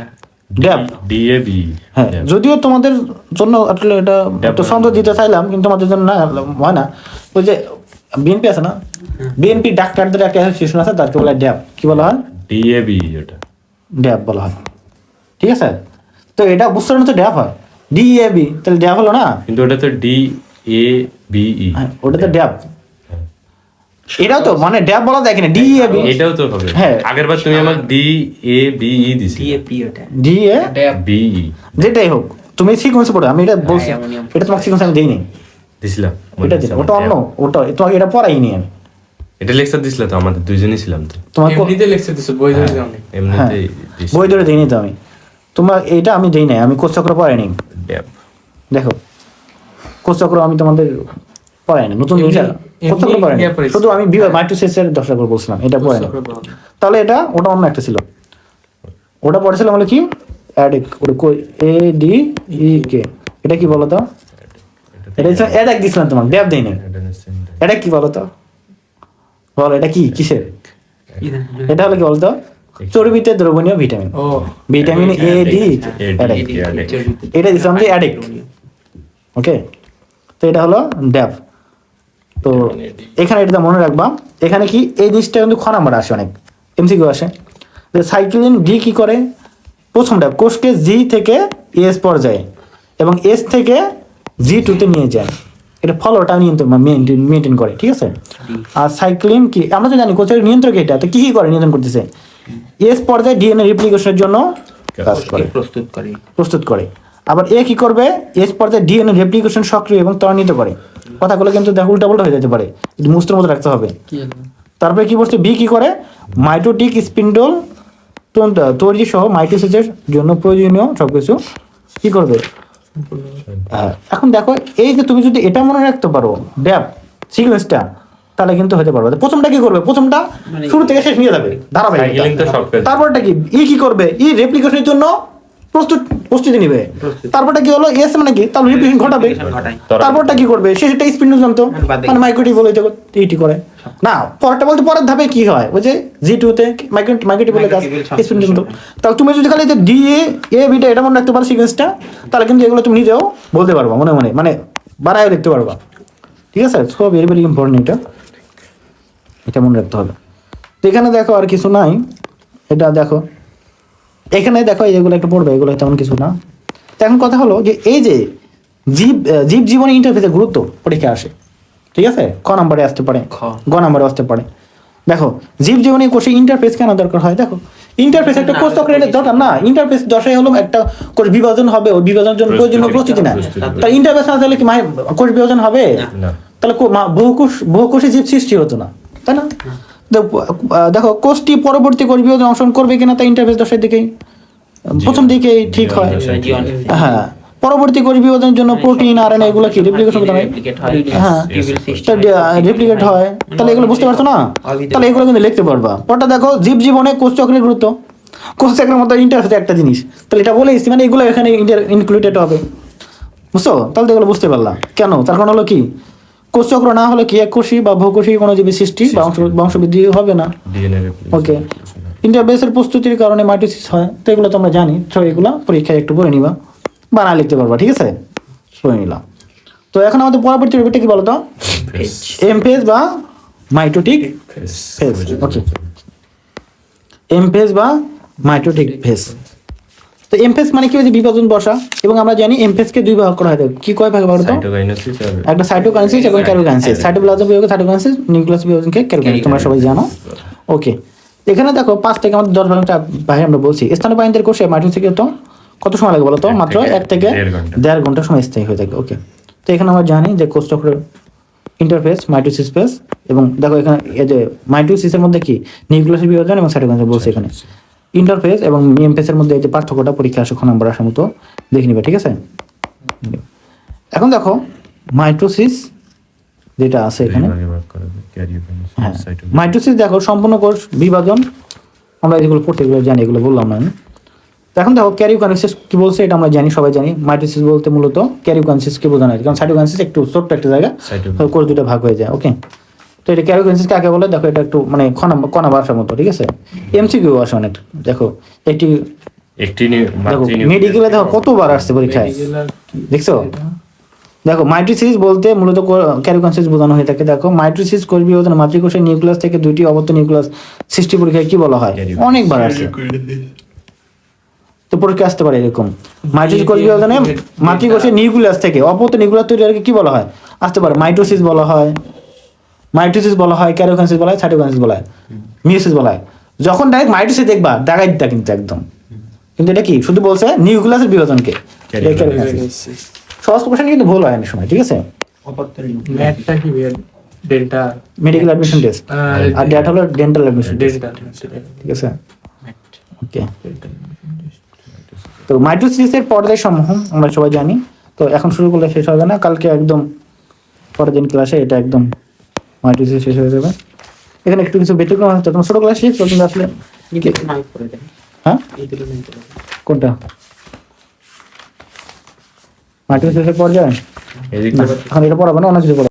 ড্যাব DAB। হ্যাঁ, যদিও তোমাদের জন্য আসলে এটা একটু সন্দেহ দিতে চাইলাম, কিন্তু আমাদের জন্য না হয় না। ওই যে বিএনপি আছে না, বিএনপি ডাক্তারদের একটা অ্যাসোসিয়েশন আছে, তাকে বলা হয় ড্যাব। কি বলা হয়? DAB ওটা ড্যাব বলা হয়। ঠিক আছে, তো এটা বুঝতে তো ড্যাব হয়, ডিএবি, তাহলে ড্যাব হলো না, কিন্তু ওটা তো DABE। হ্যাঁ, ওটা তো ড্যাব। এটাও তো মানে ড্যাব বলা যায় কিনা, ডিএবি। এটাও তো হবে। হ্যাঁ। আগেরবার তুমি আমাকে DABE দিছি। DAP ওটা ডিএ BE যেটাই হোক, তুমি সিকোয়েন্সে পড়ো, আমি এটা বলছি। এটা তোমাকে সিকোয়েন্স আমি দেইনি, দিছিলাম। এটা দিলাম, ওটা অন্য, ওটা তোমাকে এটা পড়াইনি আমি। এটা লেকচার দিছিল তো, আমাদের দুইজনই ছিলাম তো। তোমাকে এমনিতে লেখছে দিছে, বই ধরে দাও না। এমনিতেই দিছি। বই ধরে দেইনি তো আমি, তোমার এটা আমি দেই নাই, আমি কোষচক্র পড়াইনি। ড্যাব। দেখো, কোষচক্র আমি তোমাদের পড়াইনি, নতুন জিনিস কোষচক্র পড়াইনি, শুধু আমি মাইটোসিসের দশটা করে বলছিলাম, এটা পড়াইনি। তাহলে ওটা অন্য একটা ছিল, ওটা পড়েছিলাম হলো কি অ্যাডিক, ওটা এ ডি ই কে। এটা কি বলো তো? এটা হচ্ছে অ্যাডাক দিছিলাম তোমার, ড্যাব দেইনি। এটা কি বলো তো? বলো এটা কি, কিসের? এটা হলো কি বলতো? চর্বিতে দ্রবণীয় ভিটামিন। ও ভিটামিন এ ডি, এটা দিছিলাম যে অ্যাডিক। ওকে, তো এটা হলো ড্যাব। তো এখানে এটা মনে রাখবা, এখানে কি এই জিনিসটা কিন্তু খ নাম্বার আসে, অনেক এমসিকিউ আসে যে সাইক্লিন ডি কি করে? প্রথমটা কোষকে জি থেকে এস পর্যায়ে এবং এস থেকে G2 তে নিয়ে যায়, এটা ফলোটা মেনটেন করে, ঠিক আছে। আর সাইক্লিন কি আমরা তো জানি কোষের নিয়ন্ত্রক, এটা তো কি করে নিয়ন্ত্রণ করতেছে? এস পর্যায়ে ডিএনএ রিপ্লিকেশনের জন্য কাজ করে, প্রস্তুত করে। আবার এ কি করবে? এস পর্যায়ে ডিএনএ রেপ্লিকেশন সক্রিয় এবং ত্বরান্বিত করে। কথাগুলো কিন্তু দেখো উল্টাপাল্টা হয়ে যেতে পারে, একটু মুস্তের মতো রাখতে হবে। তারপরে কি বলছে? বি কি করে? মাইটোটিক স্পিন্ডল তৈরি সহ মাইটোসিসের জন্য প্রয়োজনীয় সবকিছু কি করবে? এখন দেখো, এই যে তুমি যদি এটা মনে রাখতে পারো ড্যাপ সিকোয়েন্সটা, তাহলে কিন্তু হতে পারবে। প্রথমটা কি করবে? প্রথমটা শুরু থেকে শেষ নিয়ে যাবে ধারাবাহিক। তারপরটা কি? কি করবে? রেপ্লিকেশনের জন্য প্রস্তুতি নিবে। তারপরটা কি হলো? এস মানে কি? তাহলে রিপ্লিকেশন ঘটাবে। তারপরটা কি করবে? শেষটা স্পিন্ডল যন্ত্র মানে মাইক্রোটিউব বলে এইটি করে না। পরেরটা বলতে পরের ধাপে কি হয়? ওই যে G2 তে মাইক্রোটিউব বলে কাজ, স্পিন্ডল যন্ত্র। তাহলে তুমি যদি খালি ডিএ এ বিটা এটা মনে রাখতে পারো সিকোয়েন্সটা, তাহলে কিন্তু এগুলো তুমি নিজেও বলতে পারবা, মনে মনে মানে বাড়ায় দেখতে পারবা, ঠিক আছে। সো ভেরি ভেরি ইম্পর্টেন্ট, এটা মনে রাখতে হবে। তো এখানে দেখো আর কিছু নাই, এটা দেখো এখানে দেখো এগুলো একটু পড়বে, এগুলো তেমন কিছু না। এখন কথা হলো যে এই যে জীব জীবনী ইন্টারফেসের গুরুত্ব পরীক্ষা আসে, ঠিক আছে। ক নাম্বারে আসতে পারে, গ নাম্বারে আসতে পারে। দেখো জীব জীবনী কোষে ইন্টারফেস কেন দরকার হয়? দেখো ইন্টারফেস একটা কোষ চক্রের দরকার না, ইন্টারফেস দশাই হলো একটা কোষ বিভাজন হবে, ওই বিভাজনের জন্য প্রয়োজনীয় প্রস্তুতি না। তাহলে ইন্টারফেস না থাকলে কি কোষ বিভাজন হবে? তাহলে বহুকোষী জীব সৃষ্টি হতো না, তাই না? দেখো কোষটি পরবর্তী কোষ বিভাজন অংশগ্রহণ করবে কিনা তা ইন্টারফেস দশার দিকেই প্রথম দিকেই ঠিক হয়। হ্যাঁ, পরবর্তী কোষ বিভাজনের জন্য প্রোটিন আরএনএ এগুলো কি রেপ্লিকেশন হয়, হ্যাঁ রেপ্লিকেট হয়। তাহলে এগুলো বুঝতে পারছো না, তাহলে এগুলো কিন্তু লিখতে পারবা। পরটা দেখো জীব জীবনে কোষ চক্রের গুরুত্ব, কোষ চক্রের মতো ইন্টারফেস একটা জিনিস, তাহলে এটা বলেছি মানে এগুলো এখানে ইনক্লুডেড হবে, বুঝছো? তাহলে তো এগুলো বুঝতে পারলাম কেন। তার কারণ হলো কি, কোষ চক্র না হলে কি এককোষী বা বহুকোষী কোনো জীবের সৃষ্টি বা বংশবৃদ্ধি হবে না। ওকে, ইন্টারফেসের প্রস্তুতির কারণে মাইটোসিস হয়, তো এগুলো তো আমরা জানি। তো এগুলো পরীক্ষায় একটু পড়ে নিবা, বানা লিখতে পারবা, ঠিক আছে? পড়ে নিলাম। তো এখন আমাদের পরবর্তী টপিকটা কি বলতো? এমফেজ বা মাইটোটিক ফেজ। ওকে, এমফেজ বা মাইটোটিক ফেজ। তো এমফেজ মানে কি, হচ্ছে বিভাজন বসা, এবং আমরা জানি এমফেজকে দুই ভাগ করা হয়। কি কয় ভাগ বলতো? একটা সাইটোকাইনেসিস এবং ক্যারিওকাইনেসিস। সাইটোপ্লাজম বিভাগে সাইটোকাইনেসিস, নিউক্লিয়াস বিভাজনকে ক্যারিওকাইনেসিস, তোমরা সবাই জানো। ওকে, এখানে দেখো 5 থেকে আমাদের 10 ভাগটা ভাগে আমরা বলছি। স্তন্যপায়ীদের কোষে মাইটোসিস থেকে তো কত সময় লাগে বলো তো? মাত্র 1 থেকে 1.5 ঘন্টা সময় স্থায়ী হয়ে থাকে। ওকে, তো এখানে আমরা জানি যে কোষ চক্রের ইন্টারফেস মাইটোসিস ফেজ, এবং দেখো এখানে এই যে মাইটোসিসের মধ্যে কি নিউক্লিয়াস বিভাজন এবং সাইটোকাইনেসিস বলছে। এখানে ইন্টারফেস এবং এমফেসের মধ্যে এই যে পার্থক্যটা পরীক্ষা আসে নাম্বার আসার মতো দেখে নিবে, ঠিক আছে? এখন দেখো মাইটোসিস যেটা আছে এখানে, হ্যাঁ মাইটোসিস দেখো সম্পূর্ণ কোষ বিভাজন, আমরা এগুলো পড়তে এগুলো জানি, এগুলো বললাম না আমি। এখন দেখো ক্যারিওকাইনেসিস কি বলছে এটা আমরা জানি, সবাই জানি। মাইটোসিস বলতে মূলত ক্যারিওকাইনেসিস কে বোঝানো হয়, কারণ সাইটোকাইনেসিস একটু ছোট্ট একটা জায়গা, কোষ দুটো ভাগ হয়ে যায়। ওকে, তো এটা ক্যারিওকাইনেসিস কাকে বলে দেখো, এটা একটু মানে কণা ভাষার মতো, ঠিক আছে? এমসিকিউ আসে অনেক। দেখো একটি দেখো মেডিকেলে দেখো কতবার আসছে পরীক্ষায়, দেখছো? দেখো মাইটোসিস বলতে মূলত ক্যারিওকাইনেসিস বোঝানো হয়ে থাকে। দেখো মাইটোসিস কোষ বিভাজন মাতৃকোষের নিউক্লিয়াস থেকে দুইটি অবর্ত নিউক্লিয়াস সৃষ্টি পরীক্ষায় কি বলা হয়, অনেকবার আসছে। তো পরীক্ষা আসতে পারে এরকম, মাইটোসিস কোষ বিভাজনে মাতৃকোষের নিউক্লিয়াস থেকে অপত্য নিউক্লিয়াস তৈরি হয় কি বলা হয়, আসতে পারে। মাইটোসিস বলা হয়, মাইটোসিস বলা হয়, ক্যারিওকাইনেসিস বলা হয়, সাইটোকাইনেসিস বলা হয়, মিয়োসিস বলা হয়। যখন ডাইরেক্ট মাইটোসিস দেখবা দাগাইটা কিন্তু একদম, কিন্তু এটা কি শুধু বলছে নিউক্লিয়াসের বিভাজনকে। সহজ প্রশ্ন কিন্তু ভুল হয় অনেক সময়, ঠিক আছে? ম্যাথটা কি ডেল্টা মেডিকেল অ্যাডমিশন টেস্ট, আর ডেটা হলো ডেন্টাল অ্যাডমিশন টেস্ট, ঠিক আছে? ওকে, তো মাইটোসিসের পর্যায় সমূহ আমরা সবাই জানি। তো এখন শুরু করলে শেষ হবে না, কালকে একদম পরের দিন ক্লাসে এটা একদম মাইটোসিস শেষ হয়ে যাবে। এখানে একটু কিছু ব্যতিক্রম হচ্ছে, তোমার ছোট ক্লাসে কিন্তু আসলে হ্যাঁ কোনটা মাইটোসিসের পর্যায়ে এখন এটা পড়াবো না, অন্য কিছু পড়াবো।